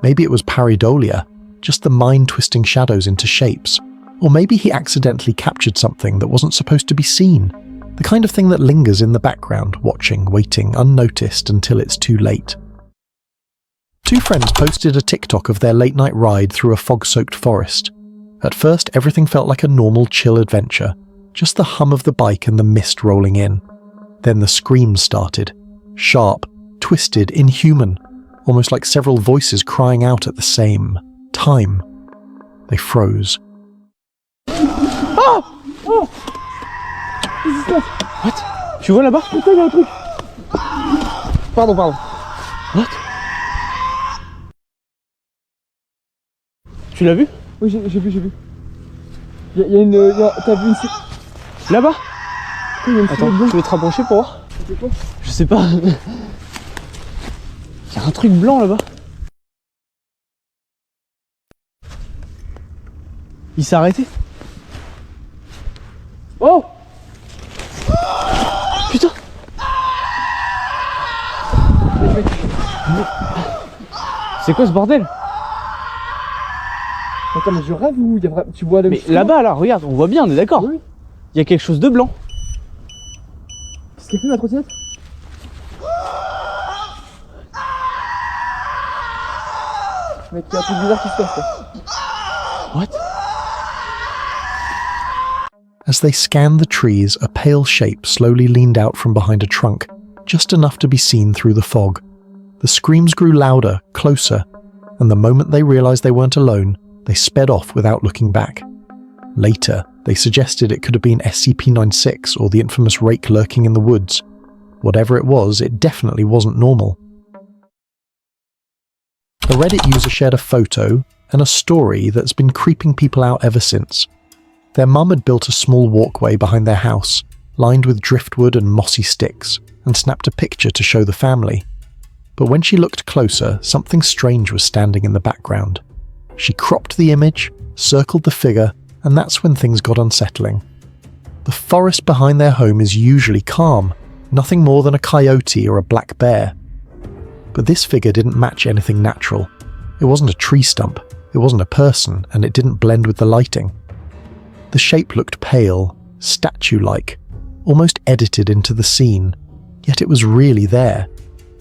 Maybe it was pareidolia, just the mind-twisting shadows into shapes. Or maybe he accidentally captured something that wasn't supposed to be seen. The kind of thing that lingers in the background, watching, waiting, unnoticed until it's too late. 2 friends posted a TikTok of their late-night ride through a fog-soaked forest. At first, everything felt like a normal, chill adventure. Just the hum of the bike and the mist rolling in. Then the screams started. Sharp, twisted, inhuman. Almost like several voices crying out at the same time. They froze. Oh! Oh! What? Tu vois là-bas? Putain, il y a un truc. Pardon. What? Tu l'as vu? Oui, j'ai vu. T'as vu une... Là-bas? Attends, tu veux te rapprocher pour voir? Je sais pas. Il y a un truc blanc là-bas. Il s'est arrêté. Oh! Putain! C'est quoi ce bordel? Attends, mais je rêve ou tu vois la... Mais là-bas, là, regarde, on voit bien, on est d'accord? Oui. Il y a quelque chose de blanc. Qu'est-ce qu'elle fait ma trottinette? Mec, il y a un truc bizarre qui se passe là. What? As they scanned the trees, a pale shape slowly leaned out from behind a trunk, just enough to be seen through the fog. The screams grew louder, closer, and the moment they realized they weren't alone, they sped off without looking back. Later, they suggested it could have been SCP-96 or the infamous rake lurking in the woods. Whatever it was, it definitely wasn't normal. A Reddit user shared a photo and a story that's been creeping people out ever since. Their mum had built a small walkway behind their house, lined with driftwood and mossy sticks, and snapped a picture to show the family. But when she looked closer, something strange was standing in the background. She cropped the image, circled the figure, and that's when things got unsettling. The forest behind their home is usually calm, nothing more than a coyote or a black bear. But this figure didn't match anything natural. It wasn't a tree stump, it wasn't a person, and it didn't blend with the lighting. The shape looked pale, statue-like, almost edited into the scene, yet it was really there.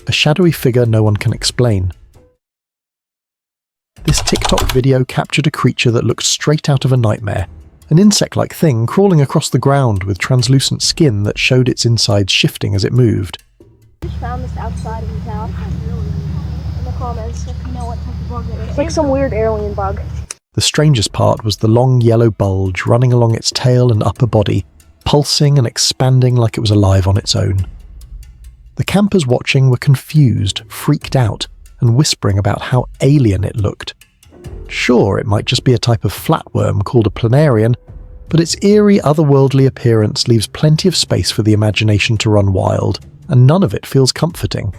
A shadowy figure no one can explain. This TikTok video captured a creature that looked straight out of a nightmare, an insect-like thing crawling across the ground with translucent skin that showed its insides shifting as it moved. I just found this outside of the town. In the comments, if you know what type of bug it is. It's like some weird alien bug. The strangest part was the long yellow bulge running along its tail and upper body, pulsing and expanding like it was alive on its own. The campers watching were confused, freaked out, and whispering about how alien it looked. Sure, it might just be a type of flatworm called a planarian, but its eerie, otherworldly appearance leaves plenty of space for the imagination to run wild, and none of it feels comforting.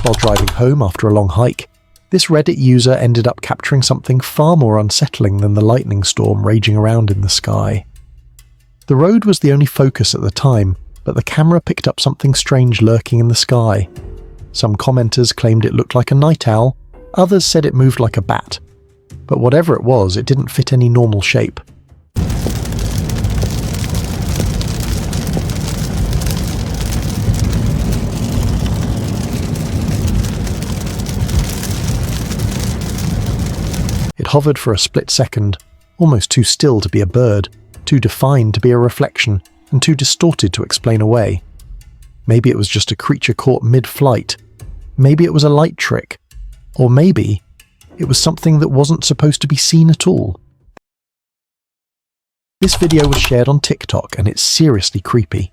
While driving home after a long hike, this Reddit user ended up capturing something far more unsettling than the lightning storm raging around in the sky. The road was the only focus at the time, but the camera picked up something strange lurking in the sky. Some commenters claimed it looked like a night owl, others said it moved like a bat. But whatever it was, it didn't fit any normal shape. It hovered for a split second, almost too still to be a bird, too defined to be a reflection, and too distorted to explain away. Maybe it was just a creature caught mid-flight. Maybe it was a light trick. Or maybe it was something that wasn't supposed to be seen at all. This video was shared on TikTok and it's seriously creepy.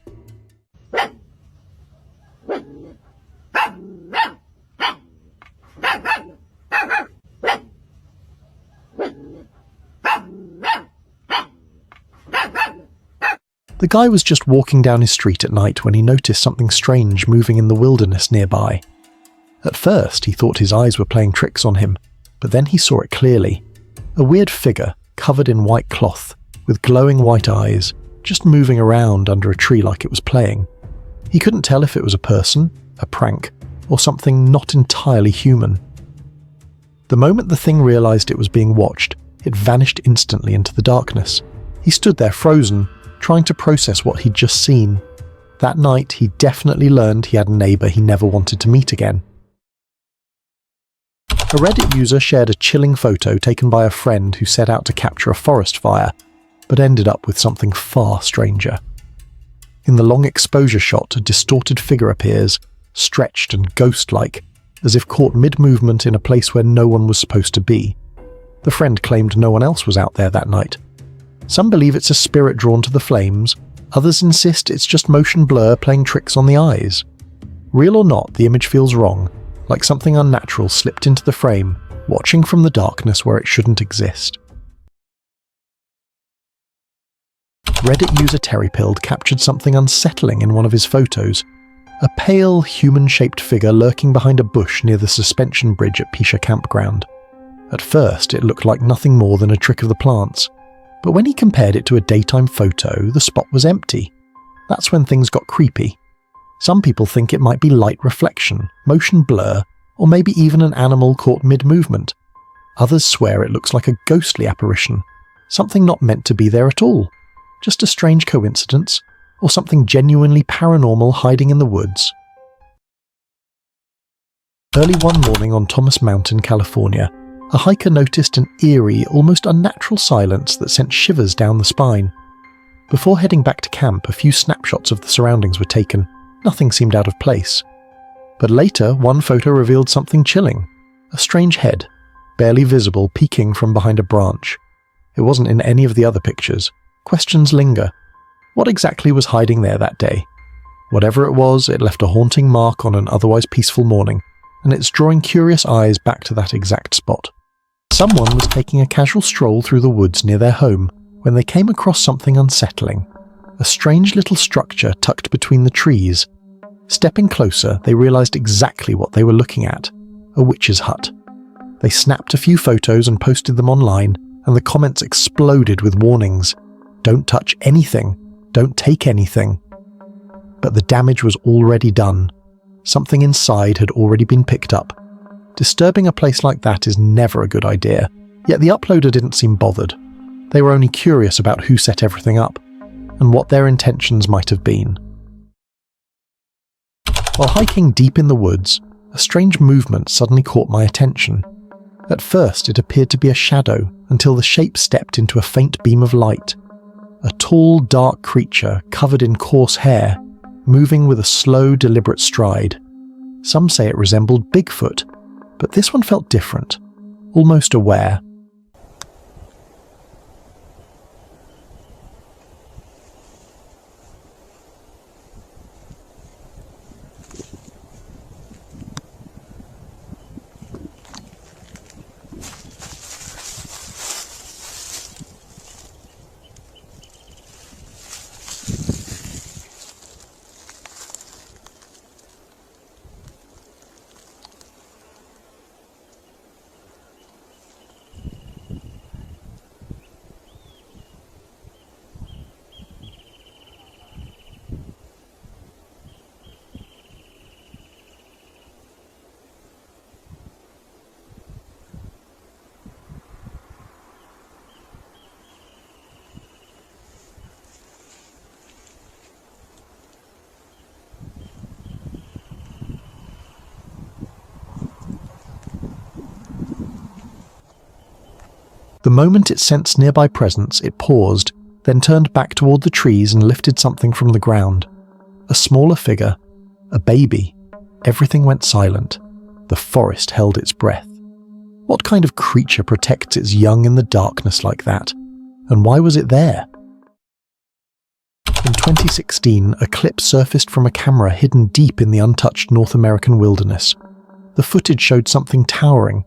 The guy was just walking down his street at night when he noticed something strange moving in the wilderness nearby. At first, he thought his eyes were playing tricks on him, but then he saw it clearly. A weird figure, covered in white cloth, with glowing white eyes, just moving around under a tree like it was playing. He couldn't tell if it was a person, a prank, or something not entirely human. The moment the thing realized it was being watched, it vanished instantly into the darkness. He stood there frozen, trying to process what he'd just seen. That night, he definitely learned he had a neighbor he never wanted to meet again. A Reddit user shared a chilling photo taken by a friend who set out to capture a forest fire, but ended up with something far stranger. In the long exposure shot, a distorted figure appears, stretched and ghost-like, as if caught mid-movement in a place where no one was supposed to be. The friend claimed no one else was out there that night. Some believe it's a spirit drawn to the flames, others insist it's just motion blur playing tricks on the eyes. Real or not, the image feels wrong, like something unnatural slipped into the frame, watching from the darkness where it shouldn't exist. Reddit user Terrypilled captured something unsettling in one of his photos. A pale, human-shaped figure lurking behind a bush near the suspension bridge at Pisha Campground. At first, it looked like nothing more than a trick of the plants, but when he compared it to a daytime photo, the spot was empty. That's when things got creepy. Some people think it might be light reflection, motion blur, or maybe even an animal caught mid-movement. Others swear it looks like a ghostly apparition, something not meant to be there at all, just a strange coincidence, or something genuinely paranormal hiding in the woods. Early one morning on Thomas Mountain, California, a hiker noticed an eerie, almost unnatural silence that sent shivers down the spine. Before heading back to camp, a few snapshots of the surroundings were taken. Nothing seemed out of place. But later, one photo revealed something chilling. A strange head, barely visible, peeking from behind a branch. It wasn't in any of the other pictures. Questions linger. What exactly was hiding there that day? Whatever it was, it left a haunting mark on an otherwise peaceful morning, and it's drawing curious eyes back to that exact spot. Someone was taking a casual stroll through the woods near their home when they came across something unsettling. A strange little structure tucked between the trees. Stepping closer, they realized exactly what they were looking at. A witch's hut. They snapped a few photos and posted them online, and the comments exploded with warnings. Don't touch anything. Don't take anything. But the damage was already done. Something inside had already been picked up. Disturbing a place like that is never a good idea, yet the uploader didn't seem bothered. They were only curious about who set everything up, and what their intentions might have been. While hiking deep in the woods, a strange movement suddenly caught my attention. At first it appeared to be a shadow, until the shape stepped into a faint beam of light. A tall, dark creature covered in coarse hair, moving with a slow, deliberate stride. Some say it resembled Bigfoot, but this one felt different, almost aware. The moment it sensed nearby presence, it paused, then turned back toward the trees and lifted something from the ground. A smaller figure, a baby. Everything went silent. The forest held its breath. What kind of creature protects its young in the darkness like that? And why was it there? In 2016, a clip surfaced from a camera hidden deep in the untouched North American wilderness. The footage showed something towering,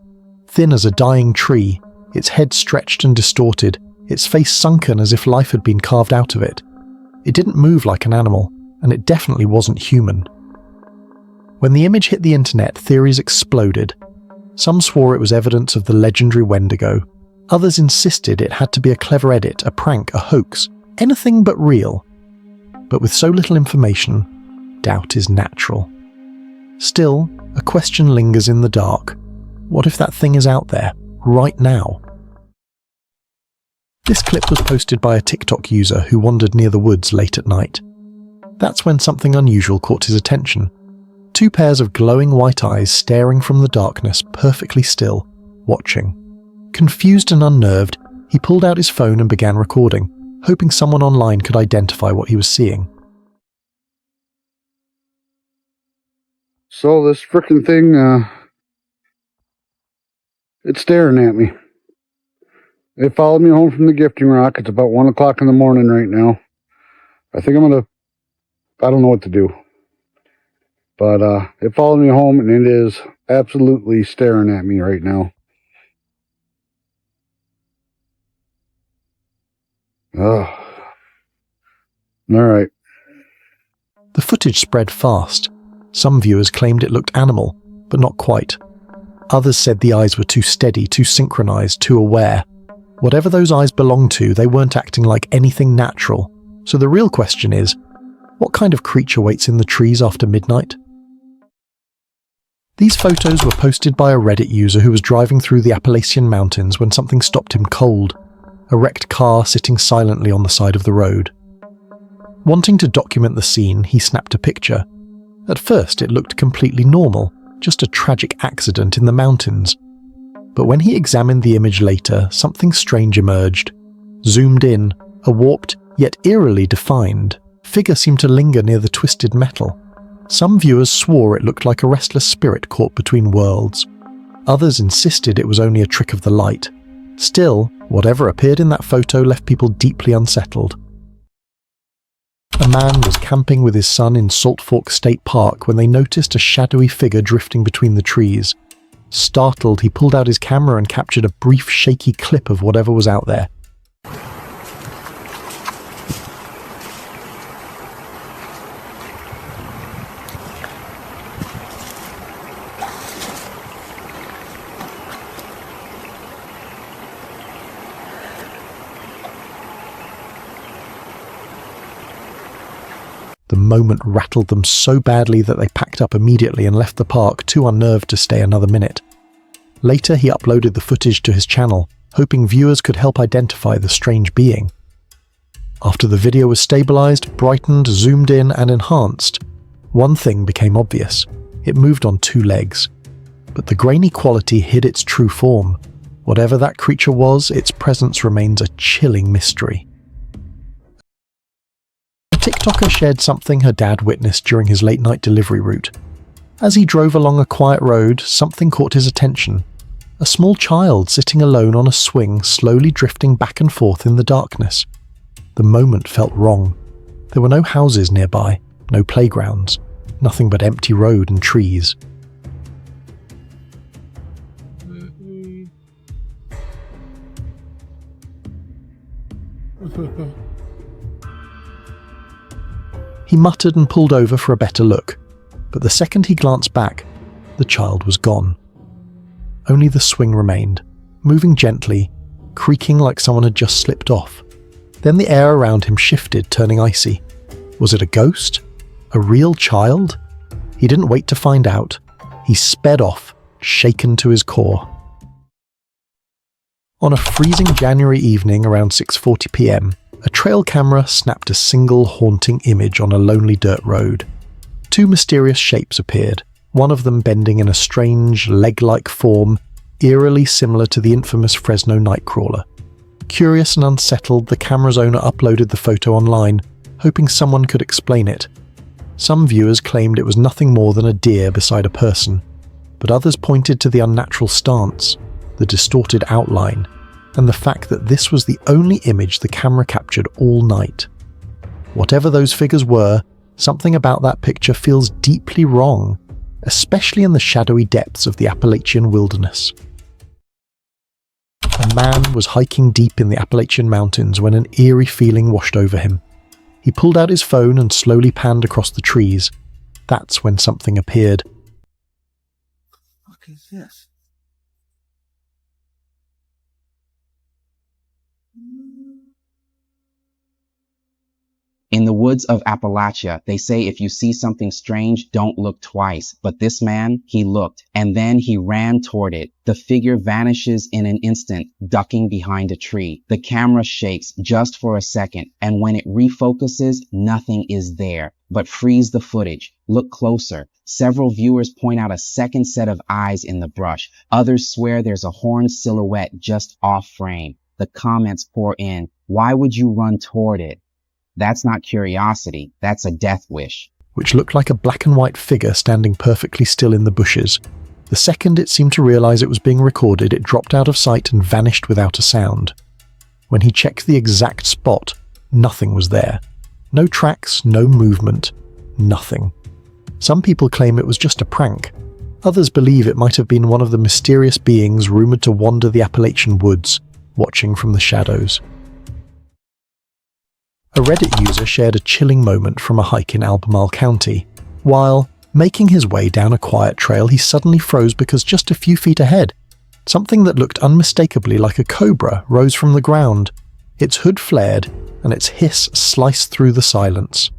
thin as a dying tree, its head stretched and distorted, its face sunken as if life had been carved out of it. It didn't move like an animal, and it definitely wasn't human. When the image hit the internet, theories exploded. Some swore it was evidence of the legendary Wendigo. Others insisted it had to be a clever edit, a prank, a hoax, anything but real. But with so little information, doubt is natural. Still, a question lingers in the dark. What if that thing is out there, right now? This clip was posted by a TikTok user who wandered near the woods late at night. That's when something unusual caught his attention. Two pairs of glowing white eyes staring from the darkness, perfectly still, watching. Confused and unnerved, he pulled out his phone and began recording, hoping someone online could identify what he was seeing. So this frickin' thing, it's staring at me. It followed me home from the gifting rock. It's about 1 o'clock in the morning right now. I think I don't know what to do. But it followed me home, and it is absolutely staring at me right now. Ugh. All right. The footage spread fast. Some viewers claimed it looked animal, but not quite. Others said the eyes were too steady, too synchronized, too aware. Whatever those eyes belonged to, they weren't acting like anything natural. So the real question is, what kind of creature waits in the trees after midnight? These photos were posted by a Reddit user who was driving through the Appalachian Mountains when something stopped him cold. A wrecked car sitting silently on the side of the road. Wanting to document the scene, he snapped a picture. At first, it looked completely normal, just a tragic accident in the mountains. But when he examined the image later, something strange emerged. Zoomed in, a warped, yet eerily defined, figure seemed to linger near the twisted metal. Some viewers swore it looked like a restless spirit caught between worlds. Others insisted it was only a trick of the light. Still, whatever appeared in that photo left people deeply unsettled. A man was camping with his son in Salt Fork State Park when they noticed a shadowy figure drifting between the trees. Startled, he pulled out his camera and captured a brief, shaky clip of whatever was out there. The moment rattled them so badly that they packed up immediately and left the park, too unnerved to stay another minute. Later, he uploaded the footage to his channel, hoping viewers could help identify the strange being. After the video was stabilized, brightened, zoomed in, and enhanced, one thing became obvious. It moved on two legs. But the grainy quality hid its true form. Whatever that creature was, its presence remains a chilling mystery. TikToker shared something her dad witnessed during his late-night delivery route. As he drove along a quiet road, something caught his attention. A small child sitting alone on a swing, slowly drifting back and forth in the darkness. The moment felt wrong. There were no houses nearby, no playgrounds, nothing but empty road and trees. He muttered and pulled over for a better look, but the second he glanced back, the child was gone. Only the swing remained, moving gently, creaking like someone had just slipped off. Then the air around him shifted, turning icy. Was it a ghost? A real child? He didn't wait to find out. He sped off, shaken to his core. On a freezing January evening around 6:40 p.m, a trail camera snapped a single haunting image on a lonely dirt road. Two mysterious shapes appeared, one of them bending in a strange, leg-like form, eerily similar to the infamous Fresno nightcrawler. Curious and unsettled, the camera's owner uploaded the photo online, hoping someone could explain it. Some viewers claimed it was nothing more than a deer beside a person, but others pointed to the unnatural stance, the distorted outline, and the fact that this was the only image the camera captured all night. Whatever those figures were, something about that picture feels deeply wrong, especially in the shadowy depths of the Appalachian wilderness. A man was hiking deep in the Appalachian Mountains when an eerie feeling washed over him. He pulled out his phone and slowly panned across the trees. That's when something appeared. What is this? In the woods of Appalachia, they say if you see something strange, don't look twice. But this man, he looked, and then he ran toward it. The figure vanishes in an instant, ducking behind a tree. The camera shakes just for a second, and when it refocuses, nothing is there. But freeze the footage. Look closer. Several viewers point out a second set of eyes in the brush. Others swear there's a horned silhouette just off frame. The comments pour in. Why would you run toward it? That's not curiosity, that's a death wish. Which looked like a black and white figure standing perfectly still in the bushes. The second it seemed to realize it was being recorded, it dropped out of sight and vanished without a sound. When he checked the exact spot, nothing was there. No tracks, no movement, nothing. Some people claim it was just a prank. Others believe it might have been one of the mysterious beings rumored to wander the Appalachian woods, watching from the shadows. A Reddit user shared a chilling moment from a hike in Albemarle County. While making his way down a quiet trail, he suddenly froze because just a few feet ahead, something that looked unmistakably like a cobra rose from the ground. Its hood flared, and its hiss sliced through the silence.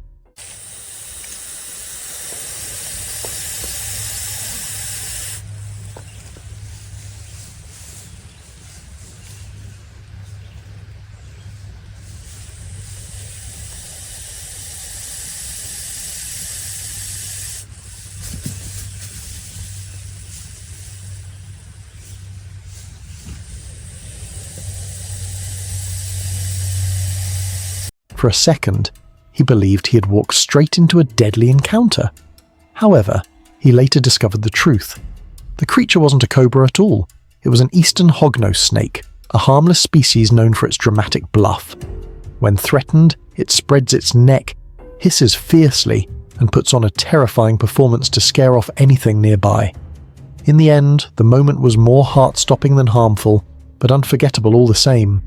For a second, he believed he had walked straight into a deadly encounter. However, he later discovered the truth. The creature wasn't a cobra at all. It was an eastern hognose snake, a harmless species known for its dramatic bluff. When threatened, it spreads its neck, hisses fiercely, and puts on a terrifying performance to scare off anything nearby. In the end, the moment was more heart-stopping than harmful, but unforgettable all the same.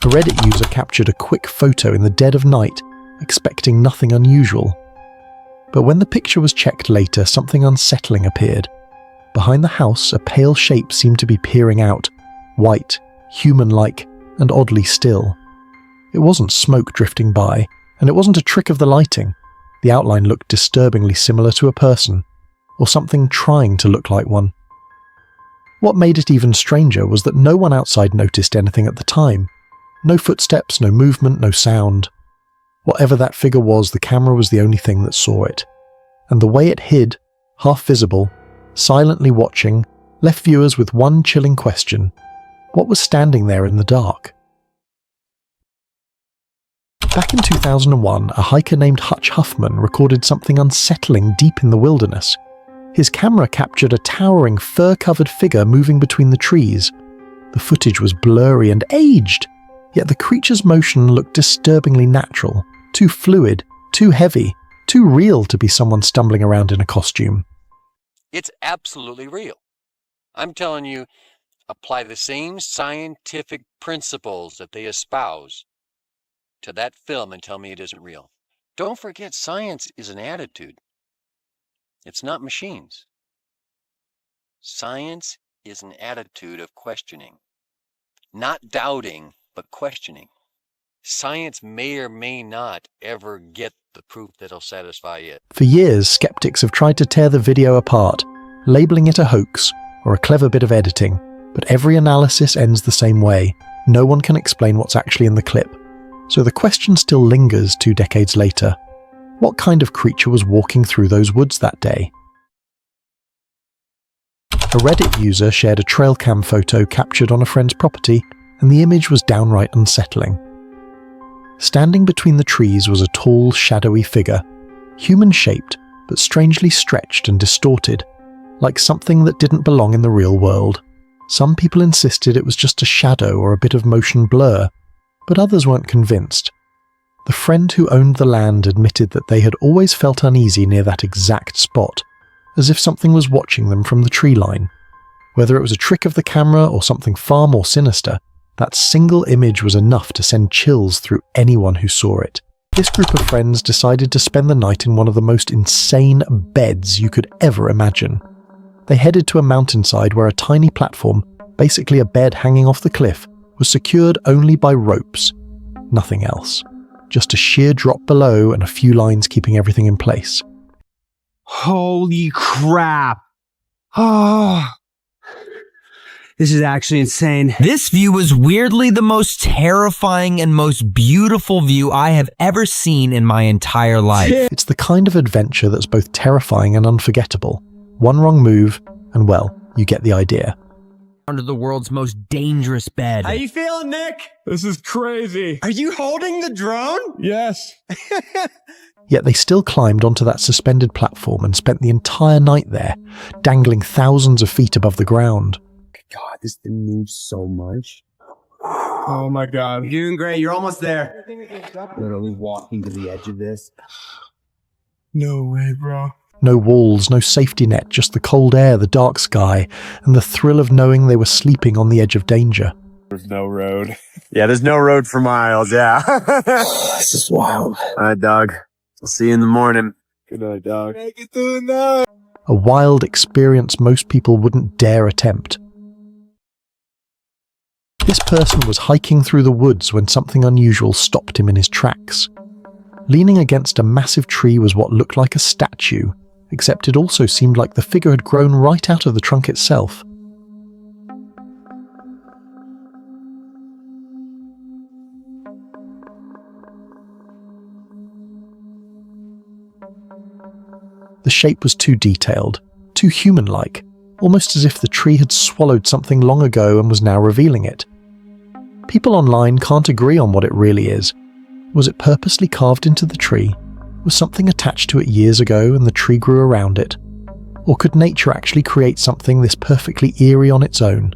A Reddit user captured a quick photo in the dead of night, expecting nothing unusual. But when the picture was checked later, something unsettling appeared. Behind the house, a pale shape seemed to be peering out, white, human-like, and oddly still. It wasn't smoke drifting by, and it wasn't a trick of the lighting. The outline looked disturbingly similar to a person, or something trying to look like one. What made it even stranger was that no one outside noticed anything at the time. No footsteps, no movement, no sound. Whatever that figure was, the camera was the only thing that saw it. And the way it hid, half visible, silently watching, left viewers with one chilling question. What was standing there in the dark? Back in 2001, a hiker named Hutch Huffman recorded something unsettling deep in the wilderness. His camera captured a towering, fur-covered figure moving between the trees. The footage was blurry and aged, yet the creature's motion looked disturbingly natural, too fluid, too heavy, too real to be someone stumbling around in a costume. It's absolutely real. I'm telling you, apply the same scientific principles that they espouse to that film and tell me it isn't real. Don't forget, science is an attitude. It's not machines. Science is an attitude of questioning. Not doubting, but questioning. Science may or may not ever get the proof that'll satisfy it. For years, skeptics have tried to tear the video apart, labeling it a hoax or a clever bit of editing, but every analysis ends the same way. No one can explain what's actually in the clip. So the question still lingers 2 decades later. What kind of creature was walking through those woods that day? A Reddit user shared a trail cam photo captured on a friend's property, and the image was downright unsettling. Standing between the trees was a tall, shadowy figure, human-shaped, but strangely stretched and distorted, like something that didn't belong in the real world. Some people insisted it was just a shadow or a bit of motion blur, but others weren't convinced. The friend who owned the land admitted that they had always felt uneasy near that exact spot, as if something was watching them from the tree line. Whether it was a trick of the camera or something far more sinister, that single image was enough to send chills through anyone who saw it. This group of friends decided to spend the night in one of the most insane beds you could ever imagine. They headed to a mountainside where a tiny platform, basically a bed hanging off the cliff, was secured only by ropes. Nothing else. Just a sheer drop below and a few lines keeping everything in place. Holy crap. Oh, this is actually insane. This view was weirdly the most terrifying and most beautiful view I have ever seen in my entire life. It's the kind of adventure that's both terrifying and unforgettable. One wrong move, and well, you get the idea. Under the world's most dangerous bed. How you feeling, Nick? This is crazy. Are you holding the drone? Yes. Yet they still climbed onto that suspended platform and spent the entire night there, dangling thousands of feet above the ground. God, this thing moves so much. Oh my God. You're doing great. You're almost there. Literally walking to the edge of this. No way, bro. No walls, no safety net, just the cold air, the dark sky, and the thrill of knowing they were sleeping on the edge of danger. There's no road. Yeah, there's no road for miles, yeah. This is wild. All right, dog. I'll see you in the morning. Good night, dog. Make it through the night. A wild experience most people wouldn't dare attempt. This person was hiking through the woods when something unusual stopped him in his tracks. Leaning against a massive tree was what looked like a statue, except it also seemed like the figure had grown right out of the trunk itself. The shape was too detailed, too human-like, almost as if the tree had swallowed something long ago and was now revealing it. People online can't agree on what it really is. Was it purposely carved into the tree? Was something attached to it years ago and the tree grew around it? Or could nature actually create something this perfectly eerie on its own?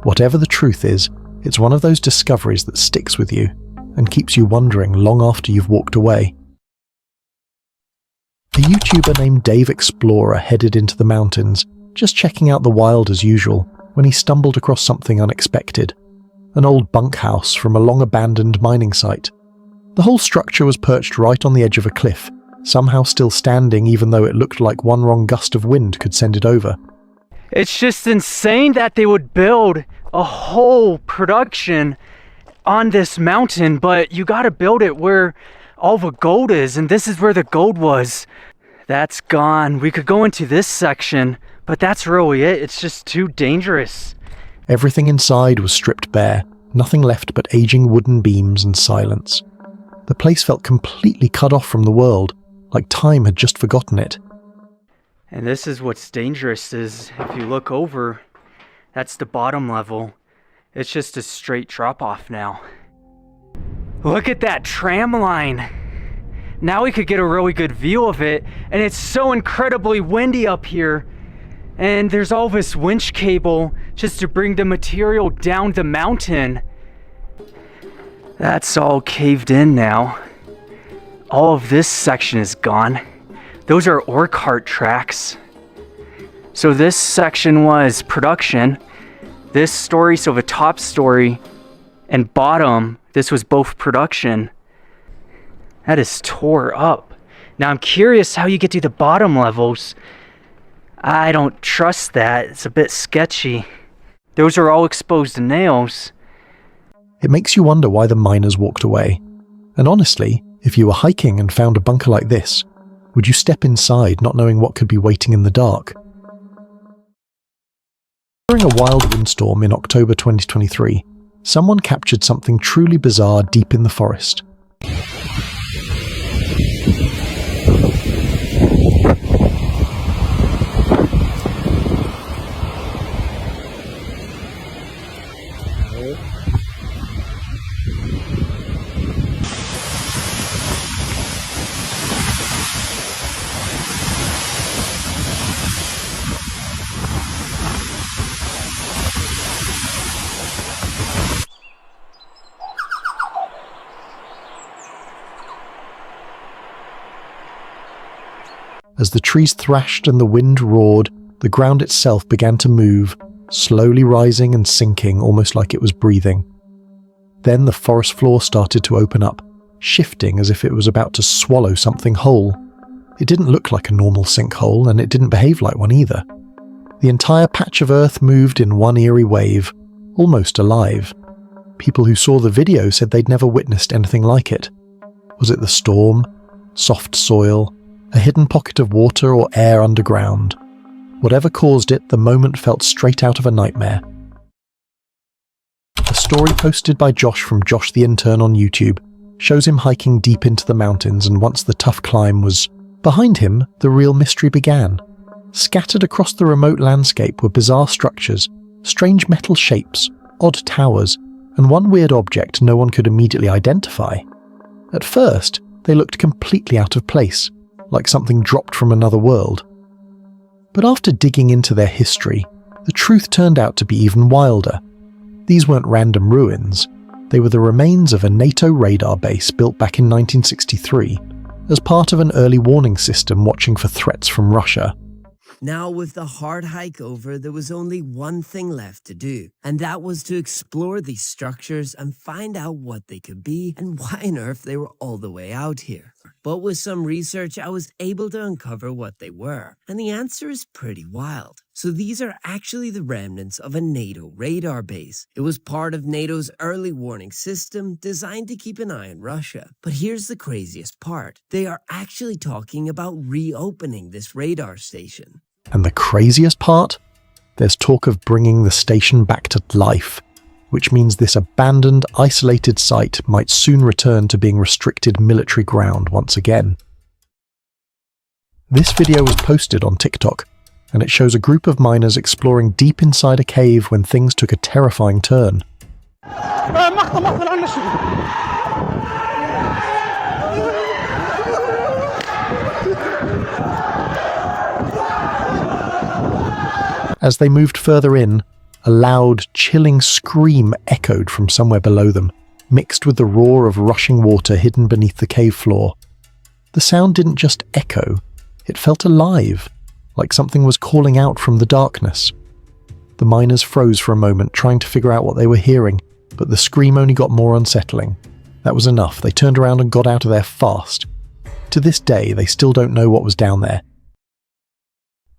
Whatever the truth is, it's one of those discoveries that sticks with you and keeps you wondering long after you've walked away. A YouTuber named Dave Explorer headed into the mountains, just checking out the wild as usual, when he stumbled across something unexpected. An old bunkhouse from a long-abandoned mining site. The whole structure was perched right on the edge of a cliff, somehow still standing even though it looked like one wrong gust of wind could send it over. It's just insane that they would build a whole production on this mountain, but you gotta build it where all the gold is, and this is where the gold was. That's gone. We could go into this section, but that's really it. It's just too dangerous. Everything inside was stripped bare, nothing left but aging wooden beams and silence. The place felt completely cut off from the world, like time had just forgotten it. And this is what's dangerous is, if you look over, that's the bottom level. It's just a straight drop off now. Look at that tram line. Now we could get a really good view of it, and it's so incredibly windy up here. And there's all this winch cable just to bring the material down the mountain. That's all caved in now. All of this section is gone. Those are ore cart tracks. So this section was production. This story, so the top story and bottom, this was both production. That is tore up. Now I'm curious how you get to the bottom levels. I don't trust that. It's a bit sketchy. Those are all exposed nails. It makes you wonder why the miners walked away. And honestly, if you were hiking and found a bunker like this, would you step inside not knowing what could be waiting in the dark? During a wild windstorm in October 2023, someone captured something truly bizarre deep in the forest. As the trees thrashed and the wind roared, the ground itself began to move, slowly rising and sinking almost like it was breathing. Then the forest floor started to open up, shifting as if it was about to swallow something whole. It didn't look like a normal sinkhole, and it didn't behave like one either. The entire patch of earth moved in one eerie wave, almost alive. People who saw the video said they'd never witnessed anything like it. Was it the storm? Soft soil? A hidden pocket of water or air underground? Whatever caused it, the moment felt straight out of a nightmare. A story posted by Josh from Josh the Intern on YouTube shows him hiking deep into the mountains, and once the tough climb was behind him, the real mystery began. Scattered across the remote landscape were bizarre structures, strange metal shapes, odd towers, and one weird object no one could immediately identify. At first, they looked completely out of place, like something dropped from another world. But after digging into their history, the truth turned out to be even wilder. These weren't random ruins. They were the remains of a NATO radar base built back in 1963, as part of an early warning system watching for threats from Russia. Now, with the hard hike over, there was only one thing left to do, and that was to explore these structures and find out what they could be and why on earth they were all the way out here. But with some research, I was able to uncover what they were, and the answer is pretty wild. So these are actually the remnants of a NATO radar base. It was part of NATO's early warning system designed to keep an eye on Russia. But here's the craziest part. They are actually talking about reopening this radar station. And the craziest part? There's talk of bringing the station back to life, which means this abandoned, isolated site might soon return to being restricted military ground once again. This video was posted on TikTok, and it shows a group of miners exploring deep inside a cave when things took a terrifying turn. As they moved further in, a loud, chilling scream echoed from somewhere below them, mixed with the roar of rushing water hidden beneath the cave floor. The sound didn't just echo, it felt alive, like something was calling out from the darkness. The miners froze for a moment, trying to figure out what they were hearing, but the scream only got more unsettling. That was enough. They turned around and got out of there fast. To this day, they still don't know what was down there.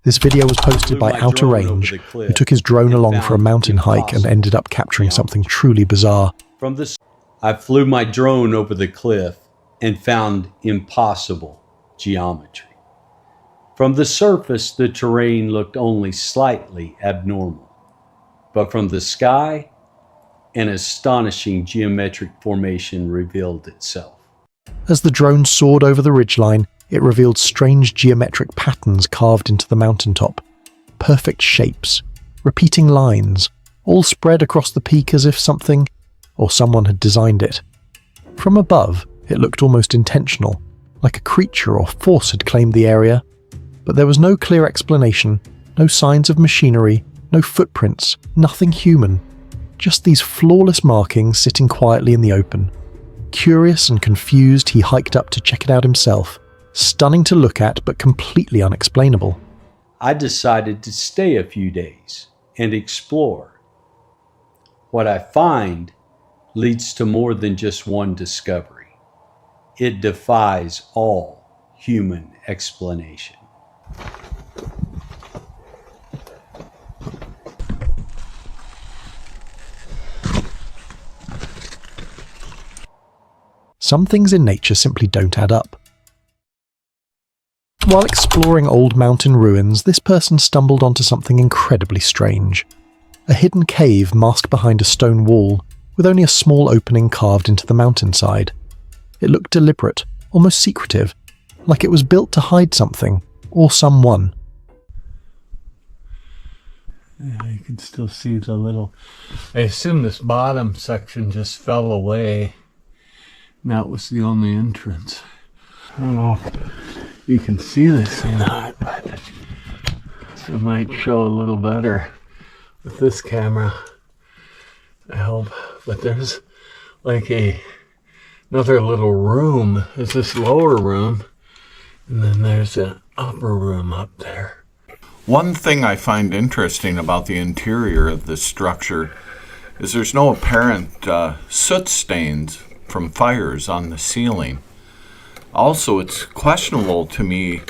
This video was posted by Outer Range, who took his drone along for a mountain hike and ended up capturing something truly bizarre. I flew my drone over the cliff and found impossible geometry. From the surface, the terrain looked only slightly abnormal, but from the sky, an astonishing geometric formation revealed itself. As the drone soared over the ridgeline, it revealed strange geometric patterns carved into the mountaintop. Perfect shapes, repeating lines, all spread across the peak as if something or someone had designed it. From above, it looked almost intentional, like a creature or force had claimed the area. But there was no clear explanation, no signs of machinery, no footprints, nothing human. Just these flawless markings sitting quietly in the open. Curious and confused, he hiked up to check it out himself. Stunning to look at, but completely unexplainable. I decided to stay a few days and explore. What I find leads to more than just one discovery. It defies all human explanation. Some things in nature simply don't add up. While exploring old mountain ruins, this person stumbled onto something incredibly strange. A hidden cave masked behind a stone wall, with only a small opening carved into the mountainside. It looked deliberate, almost secretive, like it was built to hide something, or someone. Yeah, you can still see the little... I assume this bottom section just fell away. And that was the only entrance. I don't know if you can see this or not, but it might show a little better with this camera. I hope. But there's like another little room. There's this lower room, and then there's an upper room up there. One thing I find interesting about the interior of this structure is there's no apparent soot stains from fires on the ceiling. Also, it's questionable to me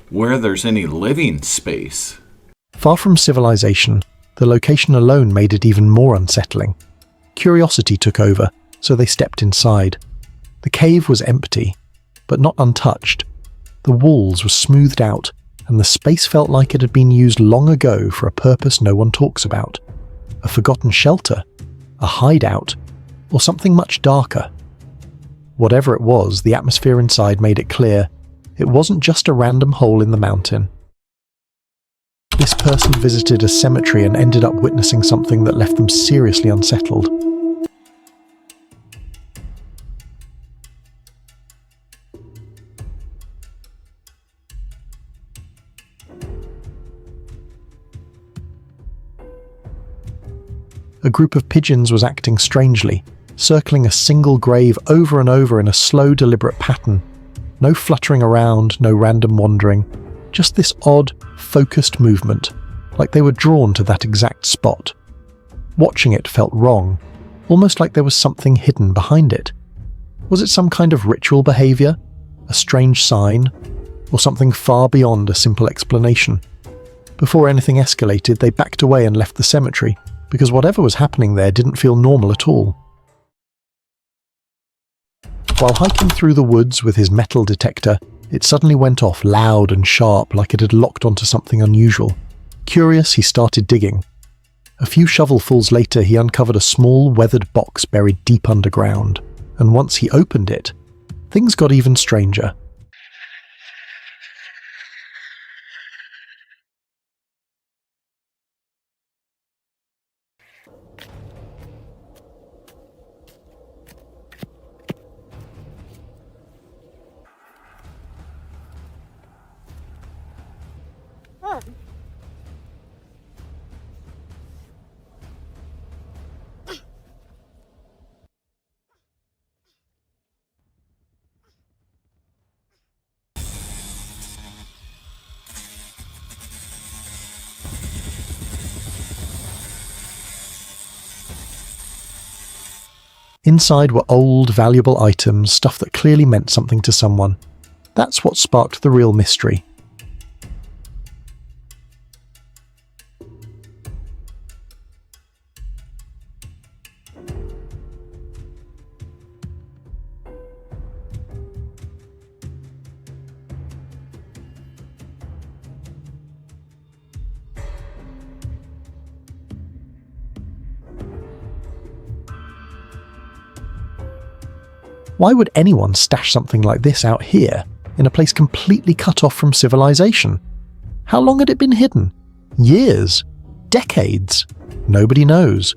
where there's any living space. Far from civilization, the location alone made it even more unsettling. Curiosity took over, so they stepped inside. The cave was empty, but not untouched. The walls were smoothed out, and the space felt like it had been used long ago for a purpose no one talks about. A forgotten shelter, a hideout, or something much darker. Whatever it was, the atmosphere inside made it clear it wasn't just a random hole in the mountain. This person visited a cemetery and ended up witnessing something that left them seriously unsettled. A group of pigeons was acting strangely, circling a single grave over and over in a slow, deliberate pattern. No fluttering around, no random wandering, Just this odd, focused movement, like they were drawn to that exact spot. Watching it felt wrong, almost like there was something hidden behind it. Was it some kind of ritual behavior, a strange sign, or something far beyond a simple explanation? Before anything escalated, they backed away and left the cemetery, because whatever was happening there didn't feel normal at all. While hiking through the woods with his metal detector, it suddenly went off loud and sharp, like it had locked onto something unusual. Curious, he started digging. A few shovelfuls later, he uncovered a small, weathered box buried deep underground, and once he opened it, things got even stranger. Inside were old, valuable items, stuff that clearly meant something to someone. That's what sparked the real mystery. Why would anyone stash something like this out here, in a place completely cut off from civilization? How long had it been hidden? Years? Decades? Nobody knows.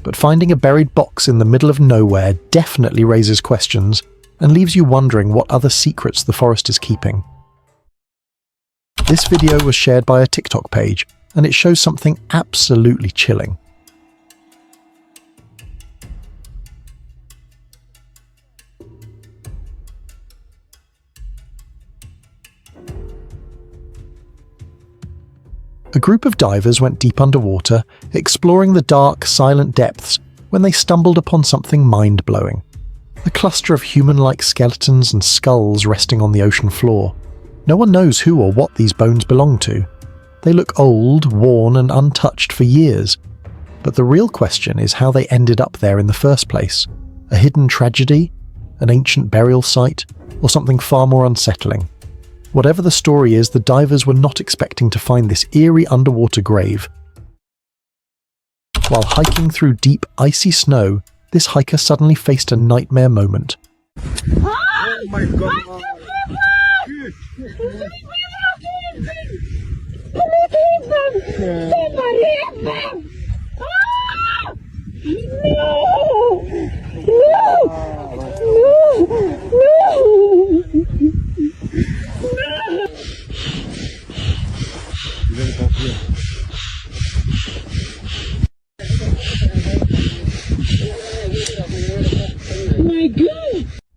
But finding a buried box in the middle of nowhere definitely raises questions and leaves you wondering what other secrets the forest is keeping. This video was shared by a TikTok page, and it shows something absolutely chilling. A group of divers went deep underwater, exploring the dark, silent depths, when they stumbled upon something mind-blowing. A cluster of human-like skeletons and skulls resting on the ocean floor. No one knows who or what these bones belong to. They look old, worn, and untouched for years. But the real question is how they ended up there in the first place. A hidden tragedy? An ancient burial site? Or something far more unsettling? Whatever the story is, the divers were not expecting to find this eerie underwater grave. While hiking through deep, icy snow, this hiker suddenly faced a nightmare moment. Oh my God!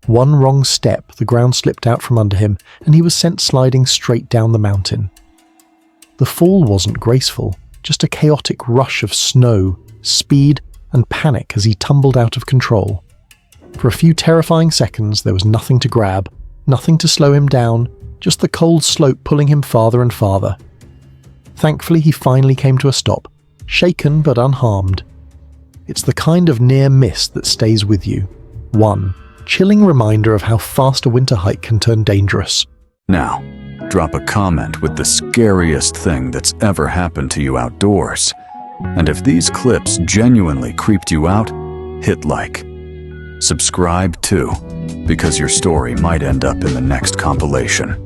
One wrong step, the ground slipped out from under him, and he was sent sliding straight down the mountain. The fall wasn't graceful, just a chaotic rush of snow, speed, and panic as he tumbled out of control. For a few terrifying seconds, there was nothing to grab, nothing to slow him down, just the cold slope pulling him farther and farther. Thankfully, he finally came to a stop, shaken but unharmed. It's the kind of near miss that stays with you. One chilling reminder of how fast a winter hike can turn dangerous. Now, drop a comment with the scariest thing that's ever happened to you outdoors. And if these clips genuinely creeped you out, hit like. Subscribe too, because your story might end up in the next compilation.